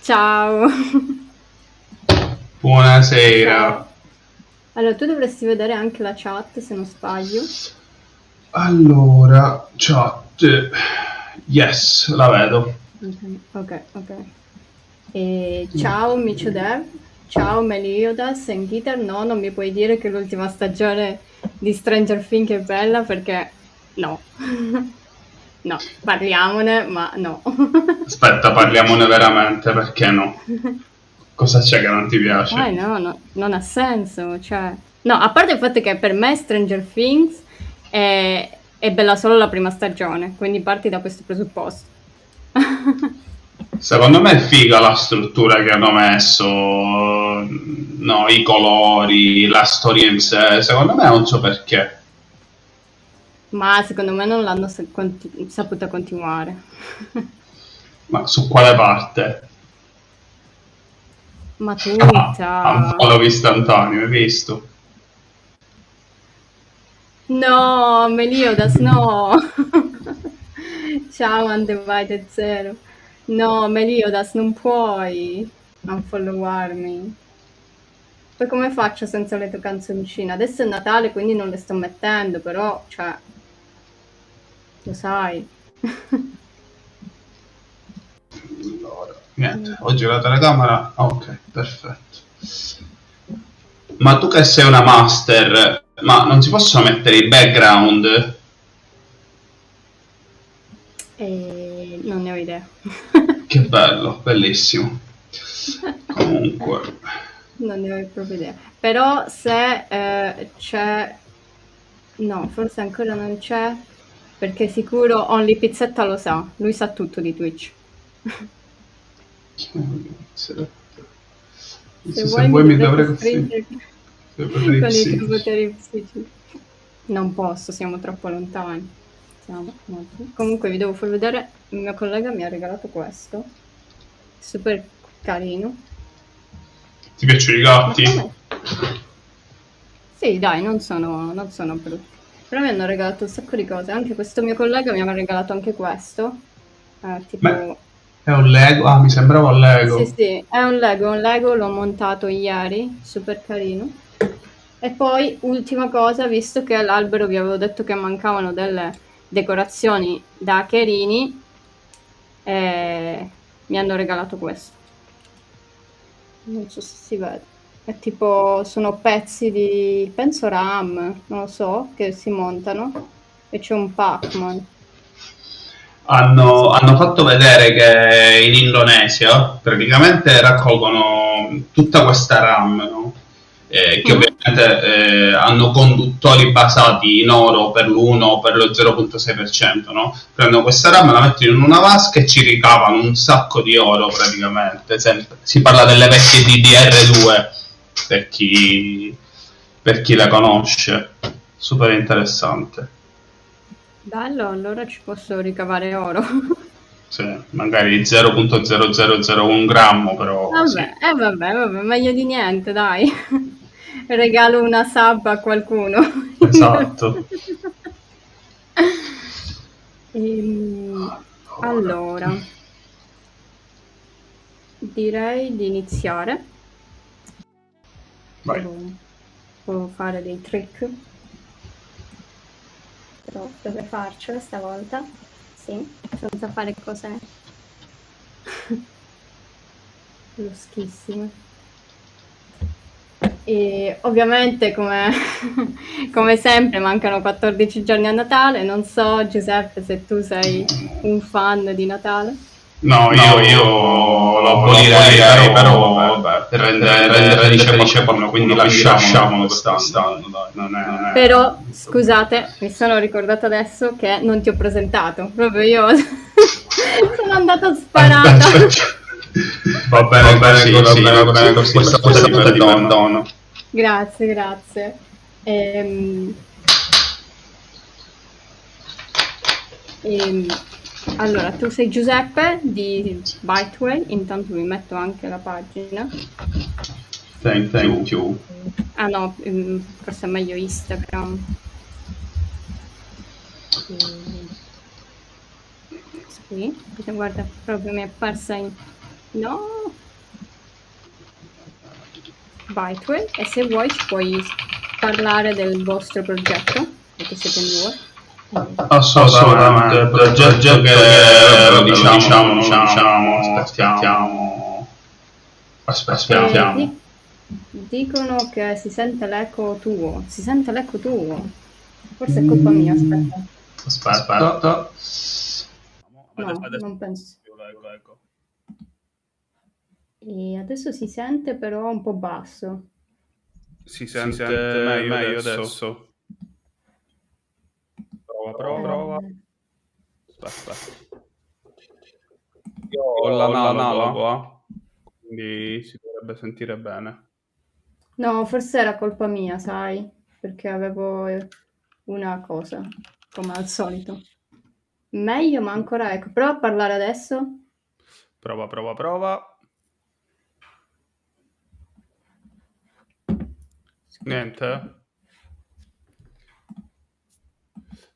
Ciao. Buonasera. Ciao. Allora, tu dovresti vedere anche la chat, se non sbaglio. Allora, chat. Yes, la vedo. Ok. Ciao Micio Dev, ciao Meliodas, Enghiter. No, non mi puoi dire che l'ultima stagione di Stranger Things è bella perché no. No, parliamone, ma no. Aspetta, parliamone veramente, perché no? Cosa c'è che non ti piace? No, non ha senso, cioè... No, a parte il fatto che per me Stranger Things è bella solo la prima stagione, quindi parti da questo presupposto. Secondo me è figa la struttura che hanno messo, no, i colori, la storia in sé. Secondo me non so perché. Ma secondo me non l'hanno saputa continuare. Ma su quale parte? Ma Ah, un tutta... follow istantaneo, hai visto? No, Meliodas, no! Ciao Undivided Zero. No, Meliodas, non puoi unfollowarmi. Poi come faccio senza le tue canzoncine? Adesso è Natale, quindi non le sto mettendo, però, cioè, lo sai. Allora, niente, oggi la telecamera. Ok, perfetto. Ma tu che sei una master, ma non si possono mettere i background? E non ne ho idea. Che bello, bellissimo. Comunque, Non ne ho proprio idea. Però se c'è... No, forse ancora non c'è, perché sicuro Only Pizzetta lo sa. Lui sa tutto di Twitch. Se se vuoi mi vuoi mi dovrei dovrei così. costringere Se potrai con i tuoi psichici. poteri psichici. Non posso, siamo troppo lontani. Siamo molto. Comunque vi devo far vedere, il mio collega mi ha regalato questo. Super carino. Ti piacciono i Ma gatti? come? Sì, dai, non sono brutti. Però mi hanno regalato un sacco di cose. Anche questo mio collega mi aveva regalato anche questo. Beh, Tipo... è un Lego? Ah, mi sembrava un Sì, Lego. sì, è un Lego, l'ho montato ieri, super carino. E poi, ultima cosa, visto che all'albero vi avevo detto che mancavano delle decorazioni da Cherini, mi hanno regalato questo. Non so se si vede. È tipo, sono pezzi di, penso RAM, non lo so, che si montano. E c'è un Pac-Man. Non so. Hanno fatto vedere che in Indonesia praticamente raccolgono tutta questa RAM, no? Che Mhm. ovviamente hanno conduttori basati in oro per l'1 o per lo 0,6%, no? Prendono questa RAM, la mettono in una vasca e ci ricavano un sacco di oro praticamente. Si parla delle vecchie DDR2 per chi, per chi la conosce, super interessante. Bello, allora ci posso ricavare oro. Sì, magari 0,0001 grammo, però sì, Vabbè, meglio di niente, dai. Regalo una sub a qualcuno. esatto. Allora, Allora, direi di iniziare. vai. Devo fare dei trick, però dovrei farcela stavolta. Sì, senza fare cose loschissime. E ovviamente, come, come sempre, mancano 14 giorni a Natale. Non so, Giuseppe, se tu sei un fan di Natale. No, io lo abolirei, però vabbè, per rendere felice qualcuno, quindi lasciamolo quest'anno, dai, non è... Però, scusate, mi sono ricordata adesso che non ti ho presentato. Proprio io sono andata sparata. Va bene così, questa volta ti perdono. Grazie, grazie. Ehm, ehm, allora, tu sei Giuseppe di Byteway, intanto vi metto anche la pagina. Thank you. Ah no, forse è meglio Instagram. Sì, guarda, proprio mi è apparsa in... No, Byteway, e se vuoi ci puoi parlare del vostro progetto, perché siete in due. Assolutamente, il progetto che aspettiamo. Dicono che si sente l'eco tuo, forse è colpa mia, aspetta. Aspetta. No, non penso. Ecco. E adesso si sente però un po' basso. Si sente meglio adesso. Prova. Aspetta. Io ho l'analogo, quindi si dovrebbe sentire bene. No, forse era colpa mia, sai, perché avevo una cosa, come al solito. Meglio, ma ancora ecco. Prova a parlare adesso. Prova. Niente?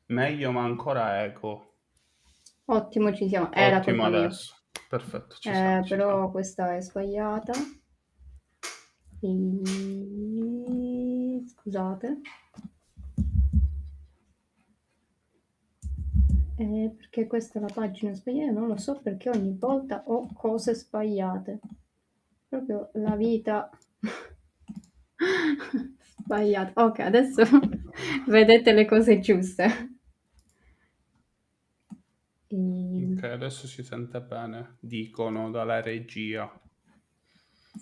Meglio, ma ancora eco. Ottimo, ci siamo. Era Ottimo colpa mia. adesso. Perfetto, ci siamo. Però questa è sbagliata. Scusate. Perché questa è la pagina sbagliata, non lo so perché ogni volta ho cose sbagliate. Proprio la vita sbagliata. Ok, adesso vedete le cose giuste. Ok, adesso si sente bene, dicono dalla regia.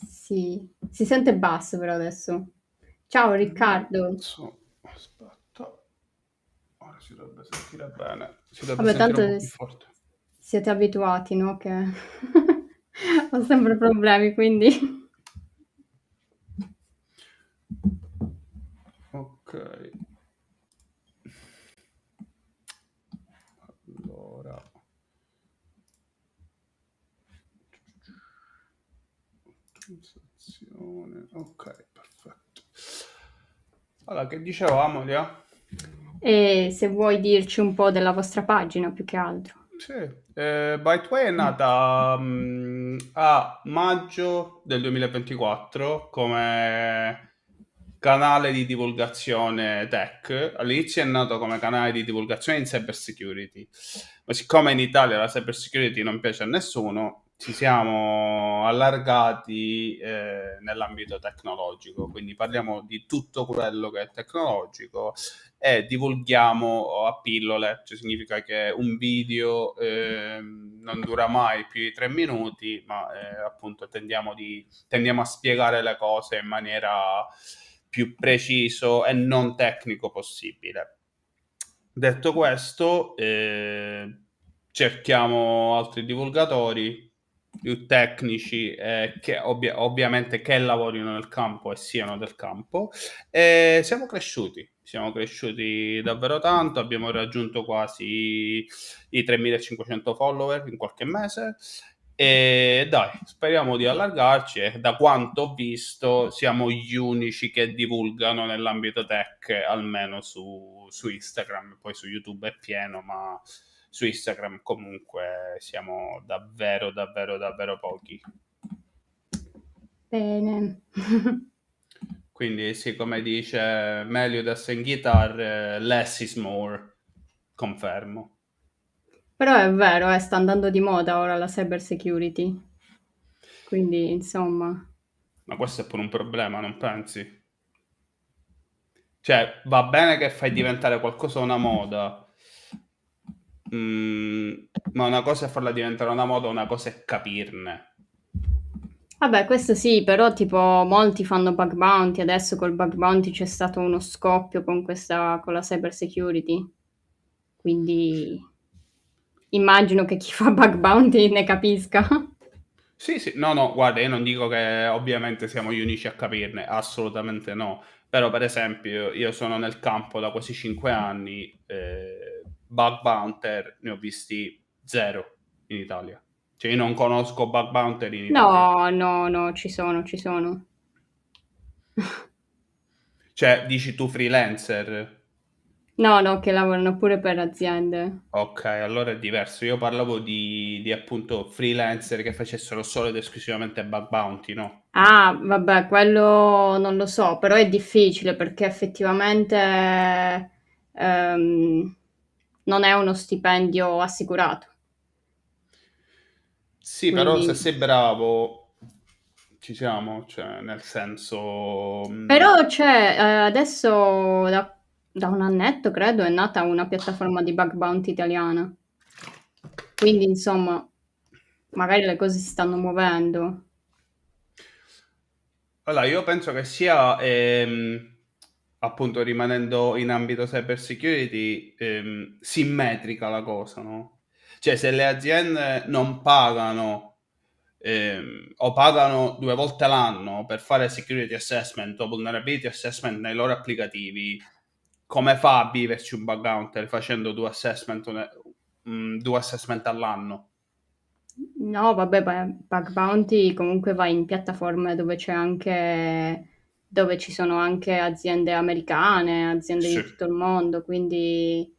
Sì, si sente basso però adesso. Ciao Riccardo. Aspetta. Ora si dovrebbe sentire bene. Si dovrebbe Vabbè, sentire tanto un po' più forte. siete abituati, no? Che ho sempre problemi, quindi... Ok. Allora. Ok, perfetto. Allora, che dicevamo, Lia? E se vuoi dirci un po' della vostra pagina, più che altro. Sì, Byteway è nata a maggio del 2024 come canale di divulgazione tech. All'inizio è nato come canale di divulgazione in cyber security, ma siccome in Italia la cyber security non piace a nessuno, ci siamo allargati nell'ambito tecnologico, quindi parliamo di tutto quello che è tecnologico e divulghiamo a pillole, cioè significa che un video non dura mai più di 3 minuti, ma appunto tendiamo a spiegare le cose in maniera più preciso e non tecnico possibile. Detto questo, cerchiamo altri divulgatori più tecnici che ovviamente che lavorino nel campo e siano del campo, e siamo cresciuti davvero tanto, abbiamo raggiunto quasi i 3500 follower in qualche mese e dai, speriamo di allargarci e da quanto ho visto siamo gli unici che divulgano nell'ambito tech, almeno su Instagram, poi su YouTube è pieno, ma su Instagram comunque siamo davvero pochi. Bene. Quindi sì, come dice Meliodas in Guitar, less is more, confermo. Però è vero, sta andando di moda ora la cyber security. Quindi, insomma... Ma questo è pure un problema, non pensi? Cioè, va bene che fai diventare qualcosa una moda, ma una cosa è farla diventare una moda, una cosa è capirne. Vabbè, questo sì, però tipo molti fanno bug bounty, adesso col bug bounty c'è stato uno scoppio con con la cyber security, quindi immagino che chi fa bug bounty ne capisca. Sì, no, guarda, io non dico che ovviamente siamo gli unici a capirne, assolutamente no. Però, per esempio, io sono nel campo da quasi 5 anni, bug bounter ne ho visti 0 in Italia. Cioè, io non conosco bug bounter in Italia. No, ci sono. Cioè, dici tu freelancer? No, che lavorano pure per aziende. Ok, allora è diverso. Io parlavo di appunto freelancer che facessero solo ed esclusivamente bug bounty, no? Ah, vabbè, quello non lo so, però è difficile perché effettivamente ehm, non è uno stipendio assicurato. Sì, però se Quindi, sei bravo, ci siamo, cioè, nel senso... però c'è adesso da un annetto, credo, è nata una piattaforma di bug bounty italiana. Quindi, insomma, magari le cose si stanno muovendo. Allora, io penso che sia, appunto, rimanendo in ambito cyber security, simmetrica la cosa, no? Cioè, se le aziende non pagano, o pagano 2 volte l'anno per fare security assessment o vulnerability assessment nei loro applicativi, come fa a viverci un bug hunter facendo 2 assessment, 2 assessment all'anno? No, vabbè, bug bounty comunque vai in piattaforme dove ci sono anche aziende americane, aziende Sì. di tutto il mondo, quindi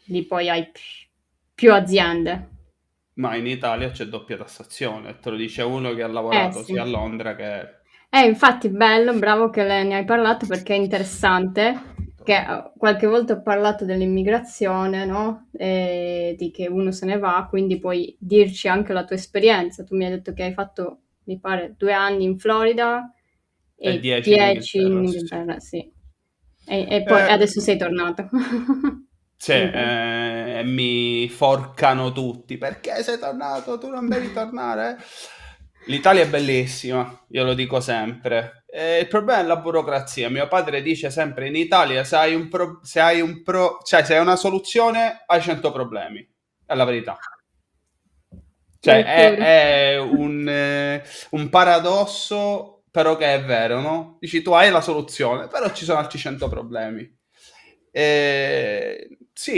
lì poi hai più aziende. Ma in Italia c'è doppia tassazione, te lo dice uno che ha lavorato Sì. sia a Londra che... Infatti bello, bravo che ne hai parlato perché è interessante, che qualche volta ho parlato dell'immigrazione, no? E di che uno se ne va, quindi puoi dirci anche la tua esperienza. Tu mi hai detto che hai fatto, mi pare, 2 anni in Florida e e 10 in 10 in Inghilterra, sì, sì. Inghilterra, sì. E poi Eh, adesso sei tornato. sì, In Italia. mi forcano tutti. Perché sei tornato? Tu non devi tornare? L'Italia è bellissima, io lo dico sempre. Il problema è la burocrazia. Mio padre dice sempre in Italia se hai una soluzione, hai 100 problemi. È la verità. Cioè, Addirittura. è un paradosso, però che è vero, no? Dici, tu hai la soluzione, però ci sono altri 100 problemi. Sì,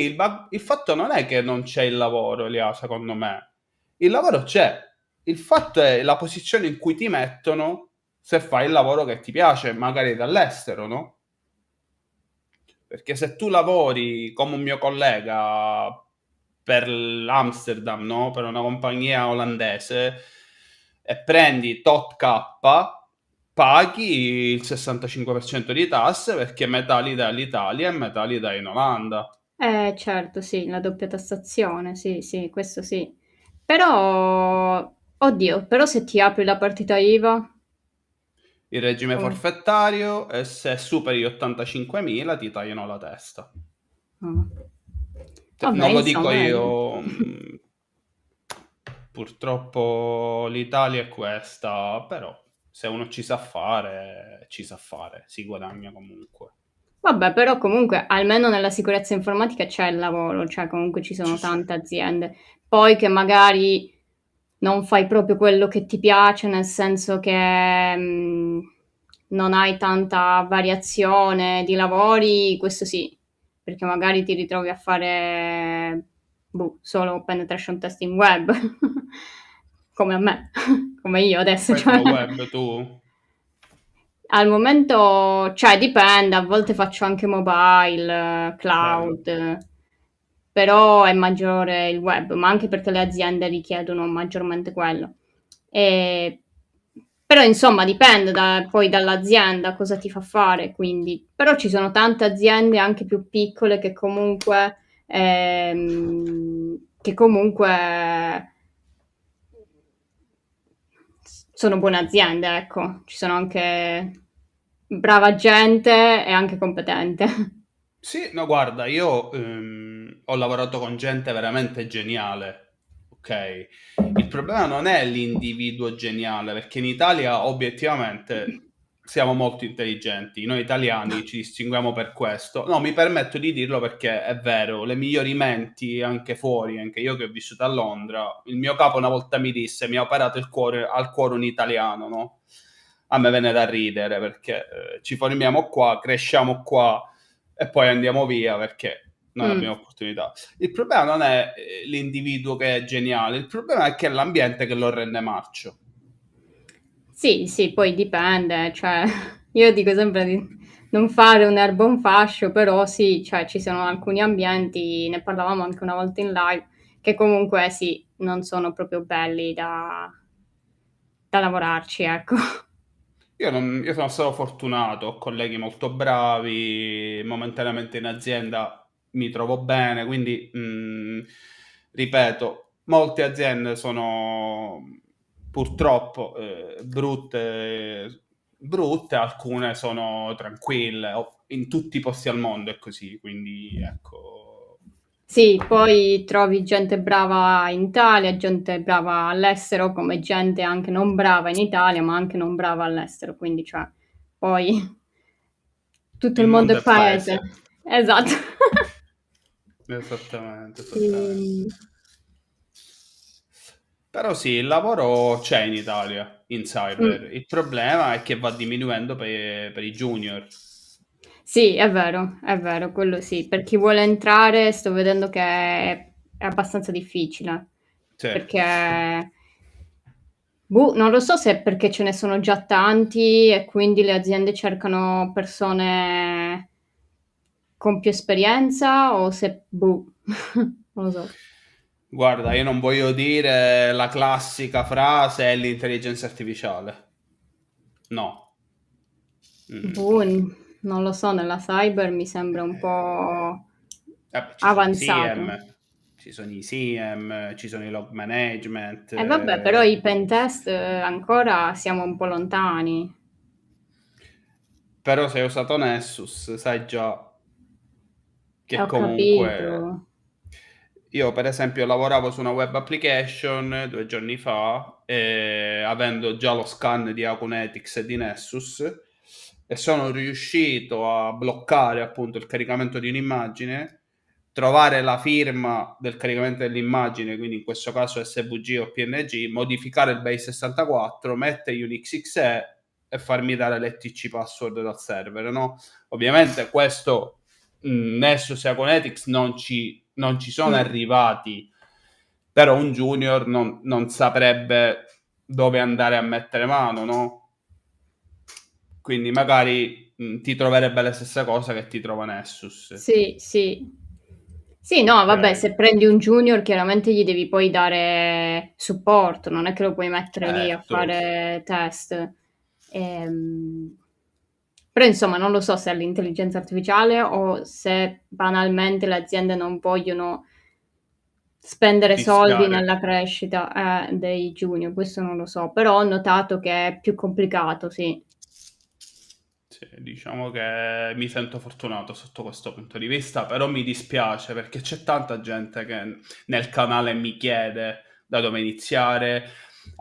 il fatto non è che non c'è il lavoro, Elia, secondo me. Il lavoro c'è. Il fatto è la posizione in cui ti mettono se fai il lavoro che ti piace, magari dall'estero, no? Perché se tu lavori come un mio collega per l'Amsterdam, no? Per una compagnia olandese e prendi tot K, paghi il 65% di tasse perché metà li dai all'Italia e metà li dai in Olanda. Certo, sì, la doppia tassazione, sì, sì, questo sì. Però, oddio, però se ti apri la partita IVA, Il regime come? forfettario e se superi gli 85.000 ti tagliano la testa. Ah. Vabbè, Non lo dico insomma, io, purtroppo l'Italia è questa, però se uno ci sa fare, si guadagna comunque. vabbè, però comunque almeno nella sicurezza informatica c'è il lavoro, cioè comunque ci Sì, sono sì. tante aziende. Poi che magari non fai proprio quello che ti piace, nel senso che non hai tanta variazione di lavori, questo sì, perché magari ti ritrovi a fare solo penetration testing web, come a me, come io adesso. Fai Cioè. solo web tu? Al momento, cioè dipende, a volte faccio anche mobile, Bello. cloud, però è maggiore il web, ma anche perché le aziende richiedono maggiormente quello. E- però insomma dipende poi dall'azienda cosa ti fa fare, quindi. Però ci sono tante aziende anche più piccole che comunque sono buone aziende, ecco, ci sono anche brava gente e anche competente. Sì, no, guarda, io ho lavorato con gente veramente geniale, ok? Il problema non è l'individuo geniale, perché in Italia obiettivamente siamo molto intelligenti, noi italiani ci distinguiamo per questo. No, mi permetto di dirlo perché è vero, le migliori menti anche fuori, anche io che ho vissuto a Londra, il mio capo una volta mi disse, mi ha operato il cuore, al cuore un italiano, no? A me venne da ridere perché ci formiamo qua, cresciamo qua e poi andiamo via perché non Mm. abbiamo opportunità. Il problema non è l'individuo che è geniale, il problema è che è l'ambiente che lo rende marcio. Sì, sì, poi dipende, cioè io dico sempre di non fare un'erba un fascio, però sì, cioè ci sono alcuni ambienti, ne parlavamo anche una volta in live, che comunque sì, non sono proprio belli da da lavorarci, ecco. Io sono stato fortunato, ho colleghi molto bravi, momentaneamente in azienda mi trovo bene, quindi ripeto, molte aziende sono purtroppo brutte, alcune sono tranquille, in tutti i posti al mondo è così, quindi ecco. Sì, poi trovi gente brava in Italia, gente brava all'estero, come gente anche non brava in Italia, ma anche non brava all'estero, quindi cioè poi tutto il Il mondo mondo è è paese. paese. Esatto. Esattamente, esattamente. Ehm, Però sì, il lavoro c'è in Italia, in cyber. mh. Il problema è che va diminuendo per i junior. Sì, è vero, quello sì. Per chi vuole entrare sto vedendo che è abbastanza difficile, Sì. perché boh, non lo so se è perché ce ne sono già tanti e quindi le aziende cercano persone con più esperienza o se boh, non lo so. Guarda, io non voglio dire la classica frase è l'intelligenza artificiale. No. Boh, Mm. non lo so, nella cyber mi sembra un po' Vabbè, ci sono i avanzato. SIEM, ci sono i SIEM, ci sono i log management. Eh vabbè, però i pen test ancora siamo un po' lontani. Però se hai usato Nessus, sai già che Ho capito. comunque io per esempio lavoravo su una web application 2 giorni fa, avendo già lo scan di Acunetics e di Nessus, e sono riuscito a bloccare appunto il caricamento di un'immagine, trovare la firma del caricamento dell'immagine, quindi in questo caso SVG o PNG, modificare il base 64, mettere un XXE e farmi dare l'ETC password dal server, no? Ovviamente questo Nessus e Aconetics non ci sono Mm. arrivati, però un junior non saprebbe dove andare a mettere mano, no? Quindi magari ti troverebbe la stessa cosa che ti trova Nessus. Sì, sì. Sì, no, vabbè, Ok, se prendi un junior chiaramente gli devi poi dare supporto, non è che lo puoi mettere lì a certo. fare test. Ehm, Però insomma non lo so se è l'intelligenza artificiale o se banalmente le aziende non vogliono spendere soldi Rischiare. nella crescita, dei junior, questo non lo so, però ho notato che è più complicato, sì. Sì, diciamo che mi sento fortunato sotto questo punto di vista, però mi dispiace perché c'è tanta gente che nel canale mi chiede da dove iniziare,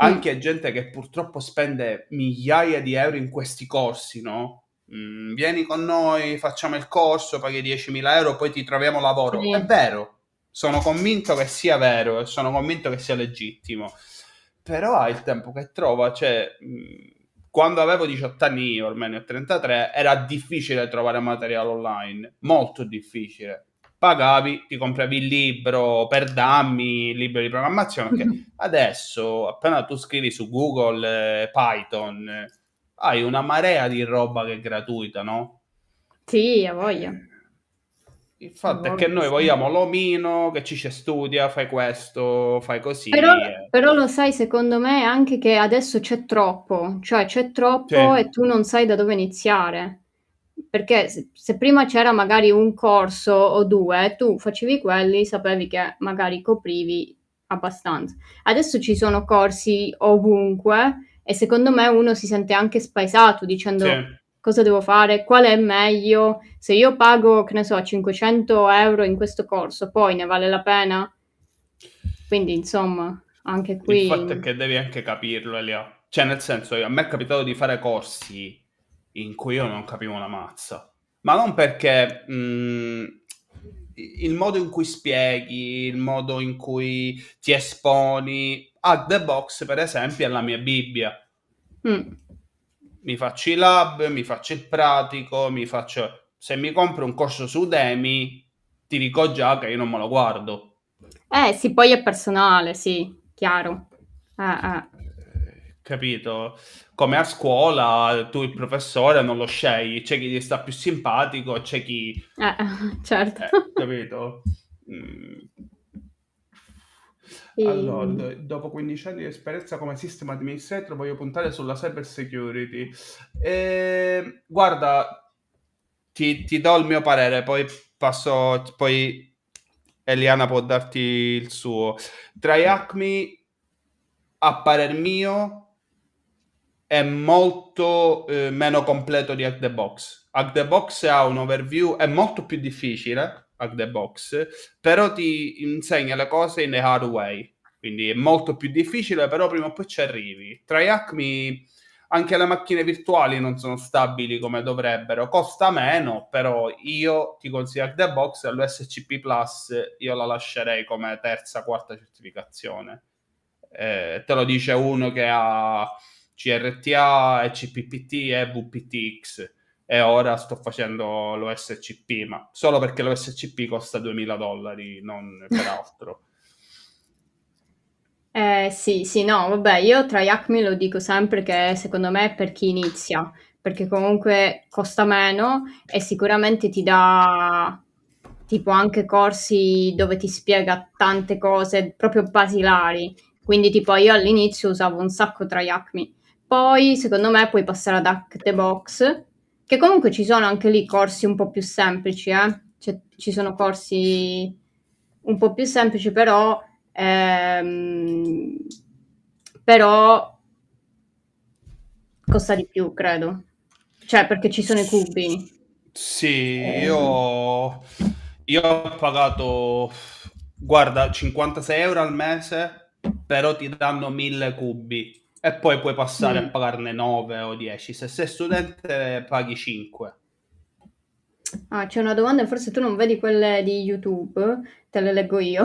Mh, anche gente che purtroppo spende migliaia di euro in questi corsi, no? Vieni con noi, facciamo il corso, paghi 10.000 euro, poi ti troviamo lavoro. È sì. vero, sono convinto che sia vero e sono convinto che sia legittimo, però ha il tempo che trova, cioè quando avevo 18 anni io, ormai ne ho 33, era difficile trovare materiale online, molto difficile. Pagavi, ti compravi il libro per dammi, il libro di programmazione, che adesso appena tu scrivi su Google Python, hai una marea di roba che è gratuita, no? Sì, ha voglia. Il Ha fatto è che voglia, noi sì. vogliamo l'omino che ci studia, fai questo, fai Però così. però lo sai secondo me anche che adesso c'è troppo, cioè c'è troppo e Sì, tu non sai da dove iniziare. Perché se prima c'era magari un corso o 2, tu facevi quelli, sapevi che magari coprivi abbastanza. Adesso ci sono corsi ovunque e secondo me uno si sente anche spaesato sì. dicendo: "Cosa devo fare? Qual è meglio? Se io pago, che ne so, 500 € in questo corso, poi ne vale la pena?" Quindi insomma, anche Il fatto è qui che devi anche capirlo, Elia. Cioè, nel senso, a me è capitato di fare corsi in cui io non capivo una mazza. Ma non perché il modo in cui spieghi, il modo in cui ti esponi. Hack the Box, per esempio, è la mia Bibbia. mh. Mi faccio i lab, mi faccio il pratico, mi faccio. Se mi compro un corso su Udemy, ti dico già che io non me lo guardo. Sì, poi è personale, sì, chiaro. Eh. Capito? Come a scuola, tu il professore non lo scegli, c'è chi ti sta più simpatico, c'è chi. Certo. Capito? Mm. Allora, E- dopo 15 anni di esperienza come system administrator, voglio puntare sulla cyber security. Guarda, ti do il mio parere, poi poi Eliana può darti il suo. TryHackMe, a parer mio, è molto meno completo di Hack the Box. Hack the Box ha un overview, è molto più difficile, Hack the Box, però ti insegna le cose in a hard way. Quindi è molto più difficile, però prima o poi ci arrivi. TryHackMe, anche le macchine virtuali non sono stabili come dovrebbero, costa meno, però io ti consiglio Hack the Box, l'USCP Plus io la lascerei come terza, quarta certificazione. Te lo dice uno che ha CRTA, CPPT e VPTX e ora sto facendo l'OSCP, ma solo perché l'OSCP costa $2000, non per altro. Sì, sì, no, vabbè, io tra Acme lo dico sempre che secondo me è per chi inizia, perché comunque costa meno e sicuramente ti dà tipo anche corsi dove ti spiega tante cose proprio basilari. Quindi tipo io all'inizio usavo un sacco tra Acme, poi secondo me puoi passare ad Hack the Box, che comunque ci sono anche lì corsi un po' più semplici, eh? Cioè, ci sono corsi un po' più semplici, Ehm, però costa di più, credo. Cioè, perché ci sono i cubi. Sì, Ehm, io ho pagato, guarda, 56 euro al mese, però ti danno 1000 cubi e poi puoi passare a mm. pagarne 9 o 10. Se sei studente paghi 5. Ah, c'è una domanda, forse tu non vedi quelle di YouTube, te le leggo io.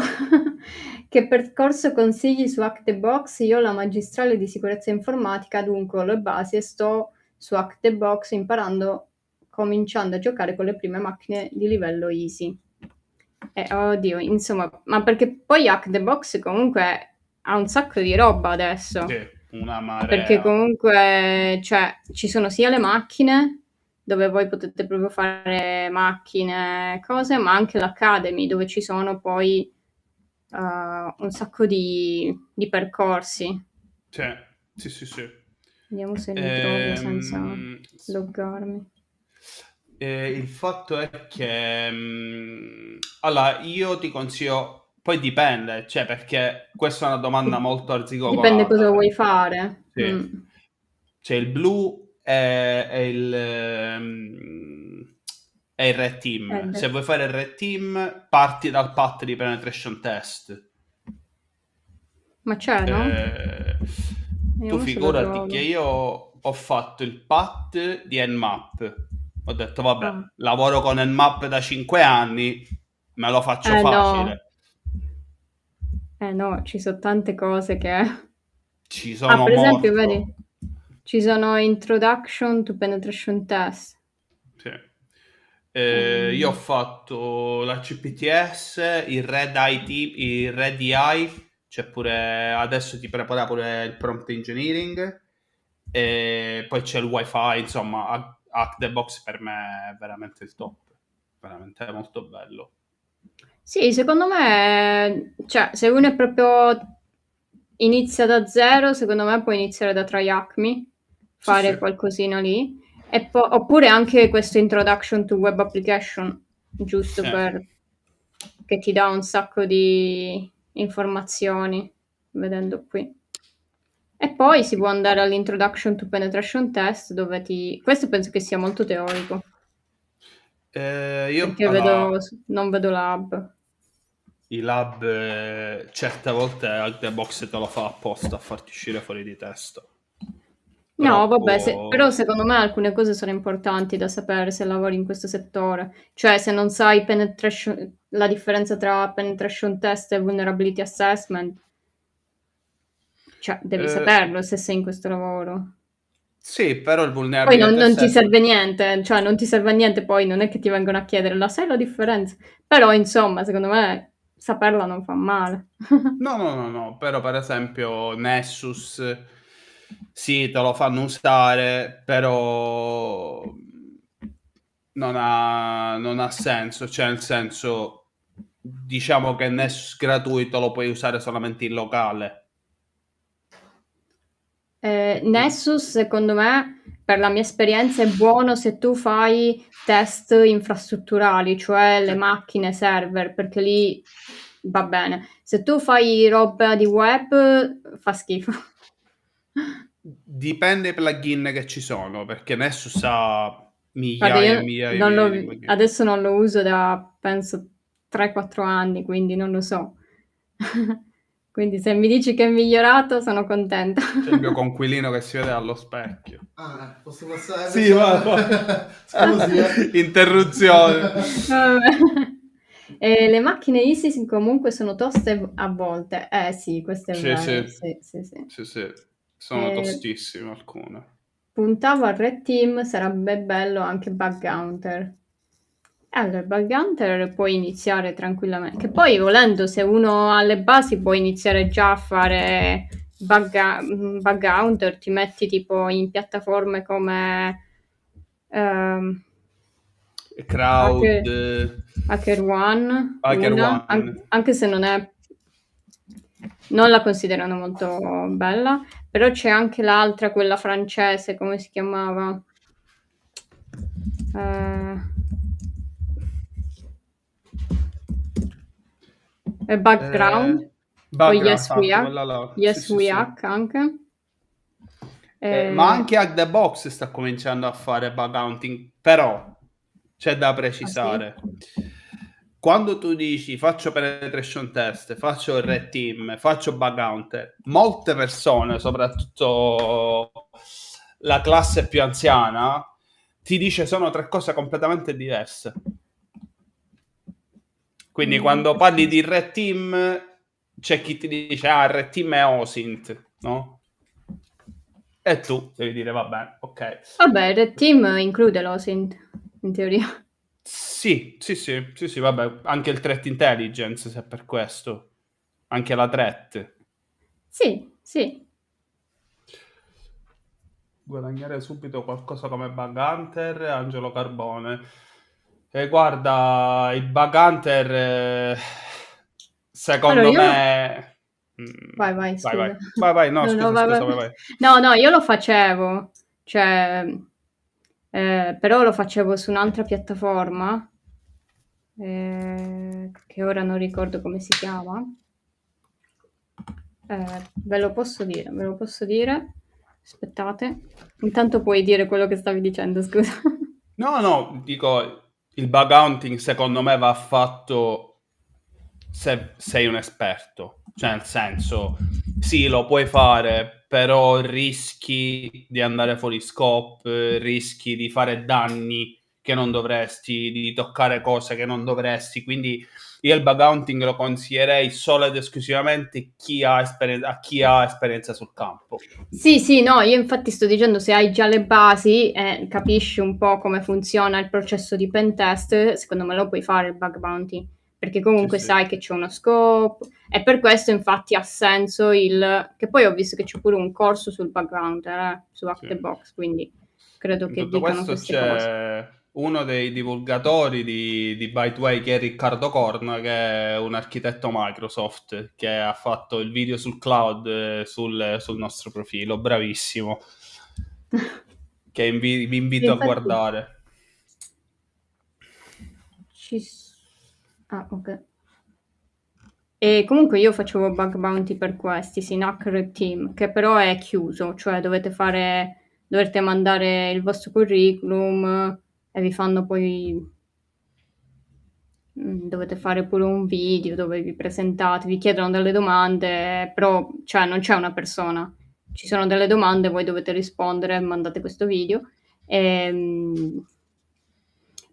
Che percorso consigli su Hack the Box? Io ho la magistrale di sicurezza informatica, dunque ho le basi e sto su Hack the Box imparando, cominciando a giocare con le prime macchine di livello easy. Oddio, insomma, ma perché poi Hack the Box comunque ha un sacco di roba adesso. Sì, una Perché marea. comunque, cioè, ci sono sia le macchine, dove voi potete proprio fare macchine, cose, ma anche l'Academy, dove ci sono poi un sacco di percorsi. Sì, sì, sì, sì. Vediamo se li trovo senza Ehm, loggarmi. il fatto è che allora io ti consiglio, poi dipende, cioè perché questa è una domanda molto Dipende cosa arzigogolata. vuoi fare. Sì. C'è il blu e il red team. Se Eh, vuoi fare il red team, parti dal pat di penetration test. ma c'è, no? Eh, tu Vediamo se lo figurati che trovo. io ho fatto il pat di Nmap. Ho detto, vabbè, Ah. lavoro con Nmap da 5 anni, me lo faccio No, facile. no, ci sono tante cose che... Ci Ah, sono per esempio, vedi, morto. ci sono Introduction to Penetration Test. Sì. Io ho Ehm, fatto la CPTS, il Red EI, c'è pure adesso ti prepara pure il prompt engineering, e poi c'è il wifi, insomma, Hack the Box per me è veramente il top, veramente molto bello. sì, secondo me, cioè, se uno è proprio inizia da zero, secondo me può iniziare da TryHackMe, Sì, sì, fare qualcosina lì, oppure anche questo Introduction to Web Application, giusto sì. per che ti dà un sacco di informazioni, vedendo qui. E poi si può andare all'Introduction to Penetration Test, dove ti... Questo penso che sia molto teorico, Io perché allora, non vedo lab. i lab certe volte Hack the Box te lo fa apposta a farti uscire fuori di testa. No, vabbè, però Troppo. secondo me alcune cose sono importanti da sapere se lavori in questo settore. Cioè, se non sai la differenza tra penetration test e vulnerability assessment, cioè, devi Eh, saperlo se sei in questo lavoro. sì, però il Poi vulnerability non ti assessment. serve niente, cioè non ti serve a niente, poi non è che ti vengono a chiedere, la sai la differenza? Però, insomma, secondo me saperla non fa male. No, no, no, no, però per esempio Nessus sì, te lo fanno usare, però non ha senso, cioè nel senso diciamo che Nessus gratuito lo puoi usare solamente in locale. Nessus, secondo me, per la mia esperienza, è buono se tu fai test infrastrutturali, cioè le macchine server, perché lì va bene. Se tu fai roba di web, fa schifo. Dipende dai plugin che ci sono, perché Nessus ha Guarda, migliaia e io migliaia di plugin. adesso non lo uso da, penso, 3-4 anni, quindi non lo so. Quindi se mi dici che è migliorato, sono contenta. C'è il mio conquilino che si vede allo specchio. Posso passare? Sì, va. Scusi, Interruzione. Vabbè. Le macchine Isis comunque sono toste a volte. Sì, questo è Sì, vero. sì. Sì. Sono tostissime alcune. Puntavo al Red Team, sarebbe bello anche Bug Hunter. Allora, Bug Hunter puoi iniziare tranquillamente. Che poi, volendo, se uno ha le basi, può iniziare già a fare Bug Hunter. Ti metti tipo in piattaforme come Crowd, HackerOne, HackerOne. anche se non la considerano molto bella, però c'è anche l'altra, quella francese, come si chiamava? Background o Background, Yes We esatto, Hack, quella là. Yes Sì, We sì. Hack anche. Ma anche Hack the Box sta cominciando a fare bug hunting, però c'è da precisare. Sì? Quando tu dici faccio penetration test, faccio il red team, faccio bug hunter, molte persone, soprattutto la classe più anziana, ti dice sono 3 cose completamente diverse. Quindi quando parli di red team c'è chi ti dice il red team è OSINT, no? E tu devi dire vabbè, ok. Vabbè, il Red Team include l'OSINT, in teoria. Sì, vabbè, anche il threat intelligence, se per questo. Anche la threat. Sì. Guadagnare subito qualcosa come Bug Hunter, Angelo Carbone. Guarda, il Bug Hunter, secondo Allora, me... Vai, scusa. Vai, no, scusa, vai. No, io lo facevo, cioè, però lo facevo su un'altra piattaforma, che ora non ricordo come si chiama. Ve lo posso dire. Aspettate. Intanto puoi dire quello che stavi dicendo, scusa. No, dico, il bug hunting secondo me va fatto se sei un esperto. Cioè, nel senso, sì, lo puoi fare, però rischi di andare fuori scope, rischi di fare danni che non dovresti, di toccare cose che non dovresti, quindi io il bug hunting lo consiglierei solo ed esclusivamente a chi ha esperienza sul campo. Sì, no, io infatti sto dicendo se hai già le basi e capisci un po' come funziona il processo di pentest, secondo me lo puoi fare il bug bounty, perché comunque Sì. sai che c'è uno scope e per questo infatti ha senso che poi ho visto che c'è pure un corso sul bug hunter, su Hack the Box, quindi credo In che tutto dicano questo queste cose. c'è uno dei divulgatori di Byteway che è Riccardo Corna, che è un architetto Microsoft che ha fatto il video sul cloud sul nostro profilo, bravissimo, che vi invito a guardare. Ok. E comunque io facevo bug bounty per questi, sì, in Hacker Team, che però è chiuso, cioè dovete mandare il vostro curriculum e vi fanno poi dovete fare pure un video dove vi presentate, vi chiedono delle domande, però cioè non c'è una persona, ci sono delle domande, voi dovete rispondere, mandate questo video.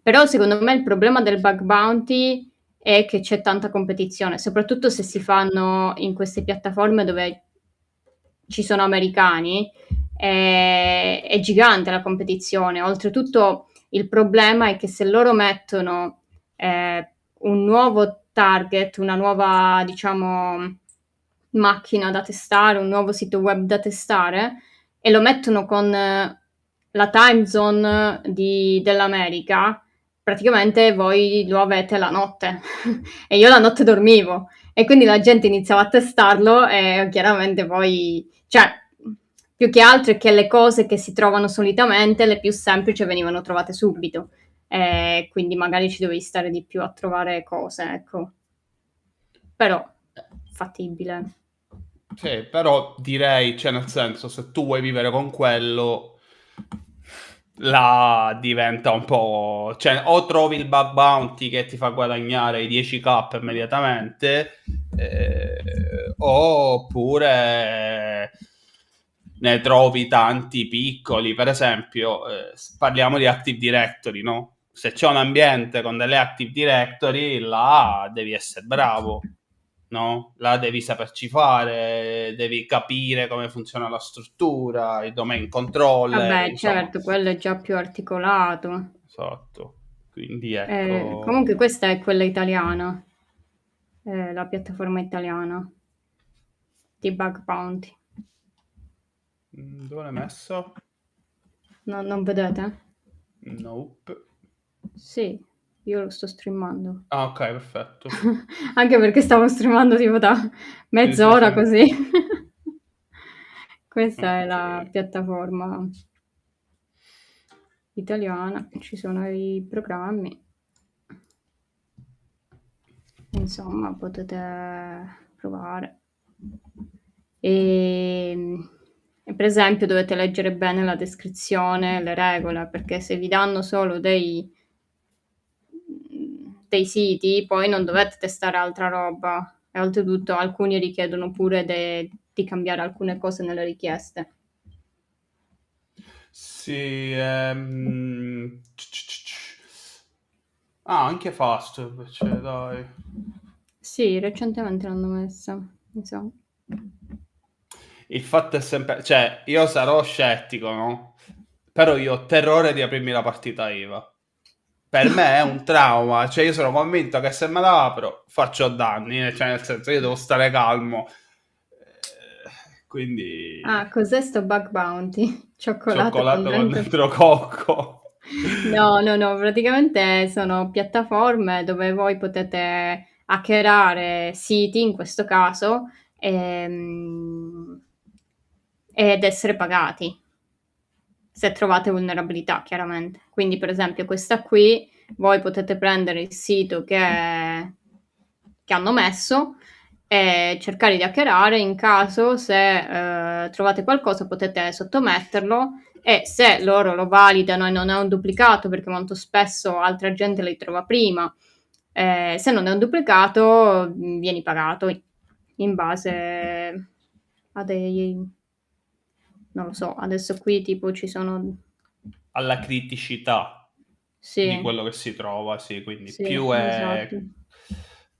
Però secondo me il problema del bug bounty è che c'è tanta competizione, soprattutto se si fanno in queste piattaforme dove ci sono americani, è gigante la competizione. Oltretutto il problema è che se loro mettono un nuovo target, una nuova, diciamo, macchina da testare, un nuovo sito web da testare, e lo mettono con la time zone dell'America, praticamente voi lo avete la notte e io la notte dormivo e quindi la gente iniziava a testarlo e chiaramente poi, cioè, più che altro è che le cose che si trovano solitamente, le più semplici, venivano trovate subito. Quindi magari ci dovevi stare di più a trovare cose, ecco. Però fattibile. Sì, però direi, cioè nel senso, se tu vuoi vivere con quello, là diventa un po'... Cioè, o trovi il bug bounty che ti fa guadagnare i 10k immediatamente, oppure ne trovi tanti piccoli. Per esempio, parliamo di Active Directory, no? Se c'è un ambiente con delle Active Directory, là devi essere bravo, no? Là devi saperci fare, devi capire come funziona la struttura, il domain controller, Vabbè, insomma. certo, quello è già più articolato. Esatto. Quindi ecco, Comunque questa è quella italiana, la piattaforma italiana di Bug Bounty. dove l'hai messo? Non vedete? Nope. Sì, io lo sto streamando. Ah, ok, perfetto. Anche perché stavo streamando tipo da Sì, mezz'ora sì. così. Questa è la Ok. piattaforma italiana, ci sono i programmi. Insomma, potete provare. E per esempio dovete leggere bene la descrizione, le regole, perché se vi danno solo dei siti, poi non dovete testare altra roba. E oltretutto alcuni richiedono pure di cambiare alcune cose nelle richieste. Sì, anche Fast invece, dai. Sì, recentemente l'hanno messa, mi sa. Il fatto è sempre... Cioè, io sarò scettico, no? Però io ho terrore di aprirmi la partita IVA. Per me è un trauma, cioè io sono convinto che se me la apro faccio danni, cioè nel senso io devo stare calmo. Quindi Ah, cos'è sto Bug Bounty? Cioccolato con cioccolato con dentro... dentro cocco. No, praticamente sono piattaforme dove voi potete hackerare siti, in questo caso, ed essere pagati se trovate vulnerabilità, chiaramente. Quindi, per esempio, questa qui, voi potete prendere il sito che hanno messo e cercare di hackerare. In caso, se trovate qualcosa, potete sottometterlo e se loro lo validano e non è un duplicato, perché molto spesso altra gente li trova prima, se non è un duplicato vieni pagato in base a dei... non lo so, adesso qui tipo ci sono... Alla criticità di Sì, quello che si trova, sì, quindi sì, più è... esatto.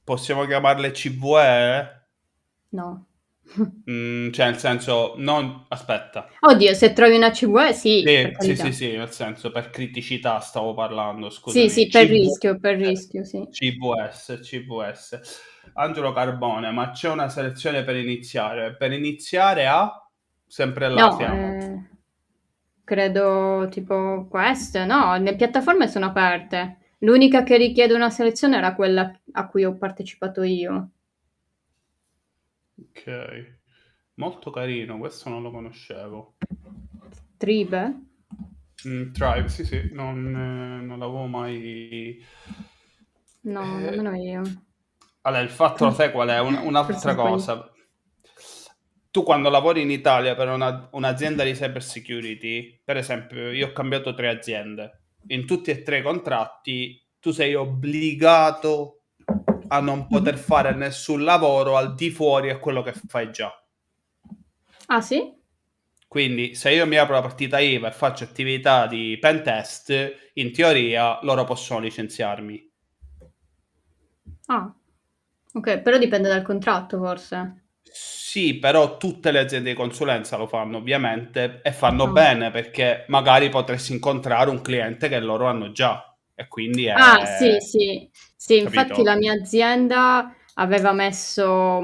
Possiamo chiamarle CVE? No. Cioè nel senso, non... Aspetta. Oddio, se trovi una CVE, sì, per Sì, carità. sì, nel senso, per criticità stavo parlando, Sì, scusami. sì, per rischio, sì. CVS. Angelo Carbone, ma c'è una selezione per iniziare? Per iniziare a... Sempre là No, siamo. credo tipo queste, no, le piattaforme sono aperte. L'unica che richiede una selezione era quella a cui ho partecipato io. Ok. Molto carino, questo non lo conoscevo. Tribe? Tribe, sì, sì, non l'avevo mai... No, Eh, nemmeno io. allora, il fatto, lo sai qual è? Forse Un'altra sbaglio. cosa. Tu quando lavori in Italia per un'azienda di cyber security, per esempio, io ho cambiato 3 aziende. In tutti e 3 i contratti tu sei obbligato a non poter Mhm. fare nessun lavoro al di fuori a quello che fai già. Ah, sì? Quindi se io mi apro la partita IVA e faccio attività di pen test, in teoria loro possono licenziarmi. Ah, ok, però dipende dal contratto, forse. Sì, però tutte le aziende di consulenza lo fanno ovviamente e fanno Ah. bene perché magari potresti incontrare un cliente che loro hanno già e quindi Ah, sì, è, sì, sì, infatti la capito? mia azienda aveva messo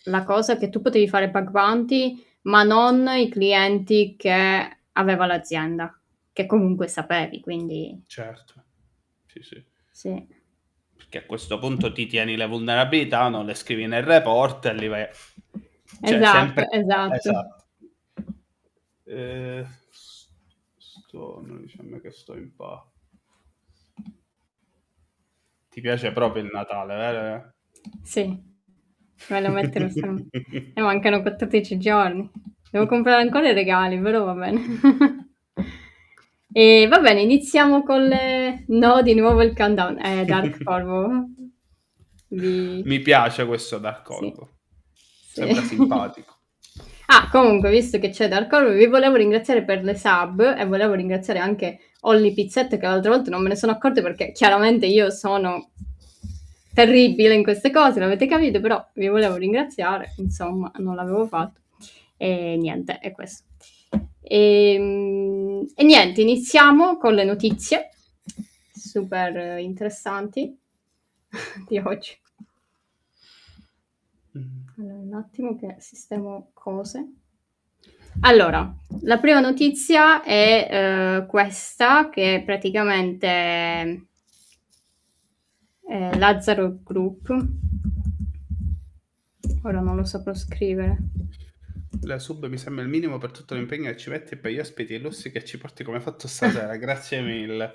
la cosa che tu potevi fare bug bounty, ma non i clienti che aveva l'azienda, che comunque sapevi, quindi... Certo. sì. Sì. Perché a questo punto ti tieni le vulnerabilità, non le scrivi nel report e li vai... Cioè, Esatto, sempre... esatto. Esatto. Non diciamo che sto in pa. Ti piace proprio il Natale, vero? Sì, me lo metterò sempre. E mancano 14 giorni. Devo comprare ancora i regali, però va bene. E va bene, iniziamo con le... No, di nuovo il countdown. Dark Corvo. Mi piace questo Dark Sì. Corvo. Sì. Sembra simpatico. Ah, comunque, visto che c'è Dark Corvo, vi volevo ringraziare per le sub e volevo ringraziare anche Olli Pizzette, che l'altra volta non me ne sono accorta perché chiaramente io sono terribile in queste cose, l'avete capito, però vi volevo ringraziare, insomma, non l'avevo fatto. E niente, è questo. E niente, iniziamo con le notizie super interessanti di oggi. Allora, un attimo che sistemo cose. Allora, la prima notizia è questa, che praticamente Lazzaro Group. Ora non lo saprò scrivere. La sub mi sembra il minimo per tutto l'impegno che ci metti e per gli ospiti illustri che ci porti come hai fatto stasera. Grazie mille.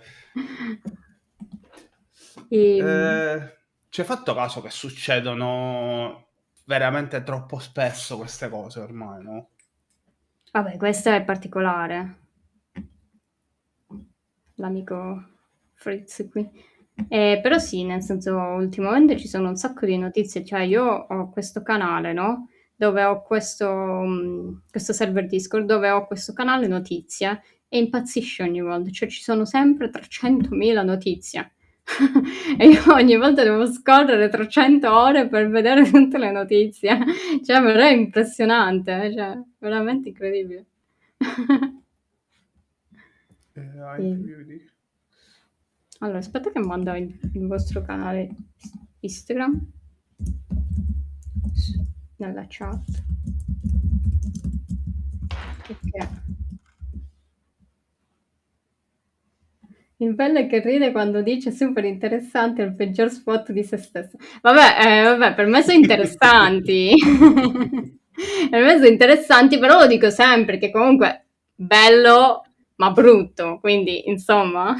Ci hai fatto caso che succedono veramente troppo spesso queste cose ormai, no? Vabbè, questo è particolare. L'amico Fritz qui. Però sì, nel senso, ultimamente ci sono un sacco di notizie. Cioè, io ho questo canale, no? Dove ho questo server Discord, dove ho questo canale notizie e impazzisce ogni volta. Cioè, ci sono sempre 300.000 notizie. E io ogni volta devo scorrere 300 ore per vedere tutte le notizie. Cioè, però è impressionante, cioè, veramente incredibile. Allora, aspetta che mando il vostro canale Instagram nella chat. Perché il bello è che ride quando dice super interessante è il peggior spot di se stesso. Vabbè, per me sono interessanti. Per me sono interessanti, però lo dico sempre, che comunque bello ma brutto, quindi insomma.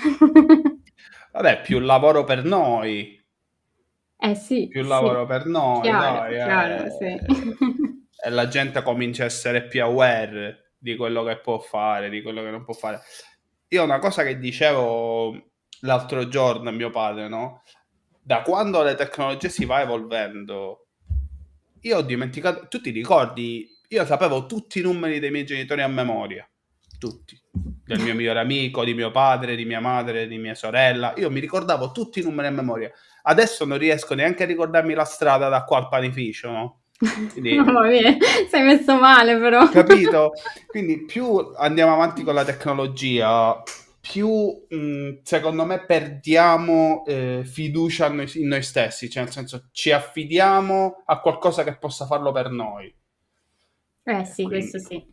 Vabbè, più lavoro per noi. Sì, Più lavoro per noi, chiaro, dai. chiaro, sì. E la gente comincia a essere più aware di quello che può fare, di quello che non può fare. Io una cosa che dicevo l'altro giorno a mio padre, no? Da quando le tecnologie si va evolvendo, io ho dimenticato, tu ti ricordi, io sapevo tutti i numeri dei miei genitori a memoria, tutti, del mio migliore amico, di mio padre, di mia madre, di mia sorella, io mi ricordavo tutti i numeri a memoria. Adesso non riesco neanche a ricordarmi la strada da qua al panificio, no? Quindi, Mamma mia, sei messo male però. capito? Quindi più andiamo avanti con la tecnologia, più secondo me perdiamo fiducia in noi stessi, cioè nel senso ci affidiamo a qualcosa che possa farlo per noi. Sì, Quindi, questo sì.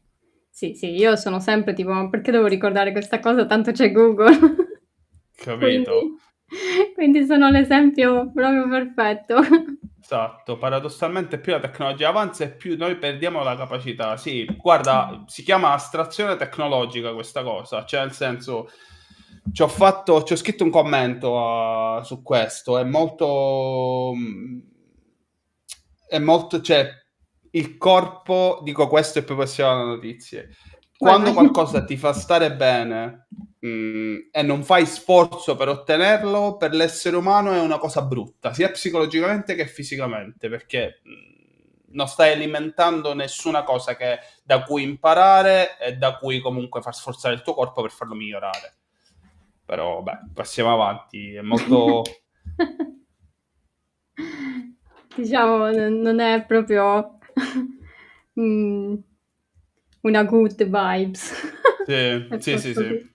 Sì, io sono sempre tipo, ma perché devo ricordare questa cosa? Tanto c'è Google. capito? Quindi sono l'esempio proprio perfetto. Esatto, paradossalmente più la tecnologia avanza e più noi perdiamo la capacità. Sì, guarda, si chiama astrazione tecnologica questa cosa, cioè nel senso ci ho scritto un commento su questo, è molto, cioè il corpo, dico questo e poi passiamo alle notizie. Quando Vai. qualcosa ti fa stare bene e non fai sforzo per ottenerlo, per l'essere umano è una cosa brutta, sia psicologicamente che fisicamente, perché non stai alimentando nessuna cosa da cui imparare e da cui comunque far sforzare il tuo corpo per farlo migliorare. Però, beh, passiamo avanti, è molto... Diciamo, non è proprio una good vibes. Sì, Se sì, sì, posso sì. dire.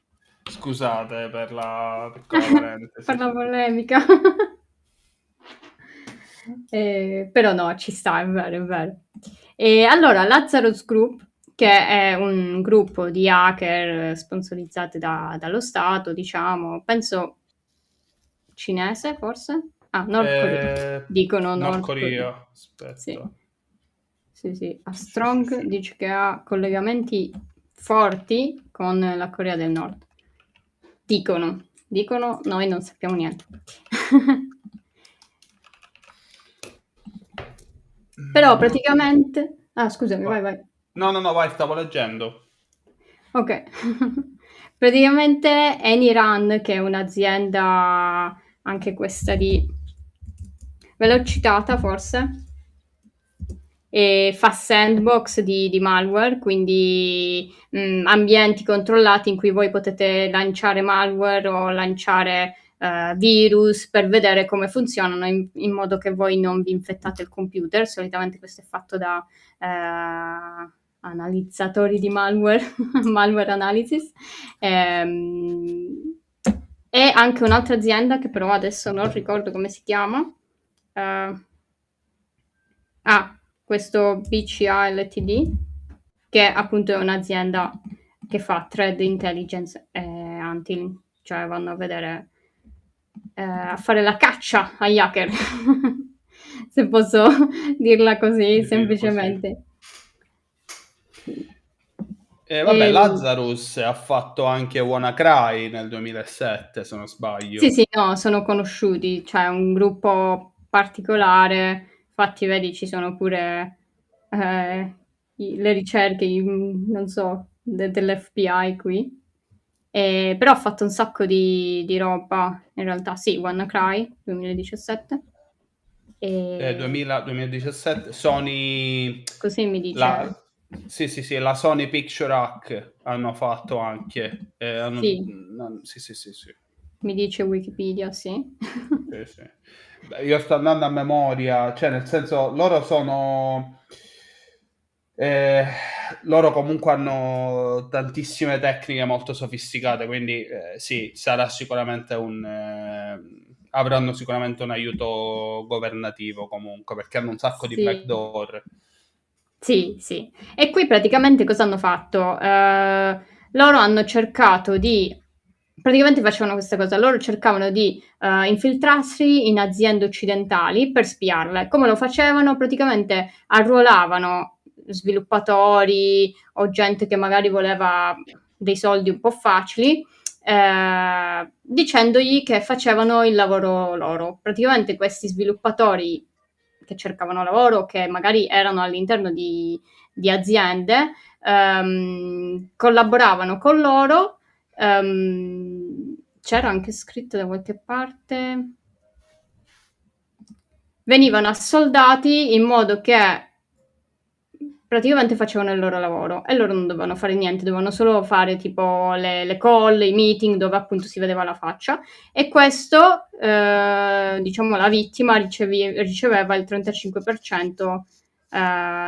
Scusate per la piccola parentesi. Per la polemica. Però no, ci sta, è vero, è vero. E allora, Lazarus Group, che è un gruppo di hacker sponsorizzati dallo Stato, diciamo, penso cinese, forse? Ah, Nord Corea. Dicono Nord Nord Corea. Corea, aspetta. Sì. Sì. A Strong dice che ha collegamenti forti con la Corea del Nord. Dicono, noi non sappiamo niente. Però praticamente... Ah, scusami, vai. No, vai, stavo leggendo. Ok. Praticamente Anyran, che è un'azienda anche questa di... Ve l'ho citata forse? E fa sandbox di malware, quindi ambienti controllati in cui voi potete lanciare malware o lanciare virus per vedere come funzionano in modo che voi non vi infettate il computer. Solitamente questo è fatto da analizzatori di malware, malware analysis. E anche un'altra azienda che però adesso non ricordo come si chiama. Questo BCA Ltd, che appunto è un'azienda che fa threat intelligence e hunting, cioè vanno a vedere, a fare la caccia agli hacker, se posso dirla così semplicemente. Vabbè, Lazarus ha fatto anche WannaCry nel 2007, se non sbaglio. Sì, no, sono conosciuti, cioè un gruppo particolare, infatti vedi ci sono pure le ricerche, non so, dell'FBI qui. Però ha fatto un sacco di roba, in realtà sì, WannaCry 2017. 2017, Sony... Così mi dice... Sì, la Sony Picture Hack hanno fatto anche. Sì. Sì. Mi dice Wikipedia, sì. Sì. Beh, io sto andando a memoria, cioè nel senso loro sono... loro comunque hanno tantissime tecniche molto sofisticate, quindi sì, sarà sicuramente avranno sicuramente un aiuto governativo comunque, perché hanno un sacco di backdoor. Sì. E qui praticamente cosa hanno fatto? Loro hanno cercato di... Praticamente facevano questa cosa, loro cercavano di infiltrarsi in aziende occidentali per spiarle. Come lo facevano? Praticamente arruolavano sviluppatori o gente che magari voleva dei soldi un po' facili, dicendogli che facevano il lavoro loro. Praticamente questi sviluppatori che cercavano lavoro, che magari erano all'interno di aziende, collaboravano con loro. C'era anche scritto da qualche parte, venivano assoldati in modo che praticamente facevano il loro lavoro e loro non dovevano fare niente, dovevano solo fare tipo le call, i meeting dove appunto si vedeva la faccia, e questo, diciamo, la vittima riceveva il 35%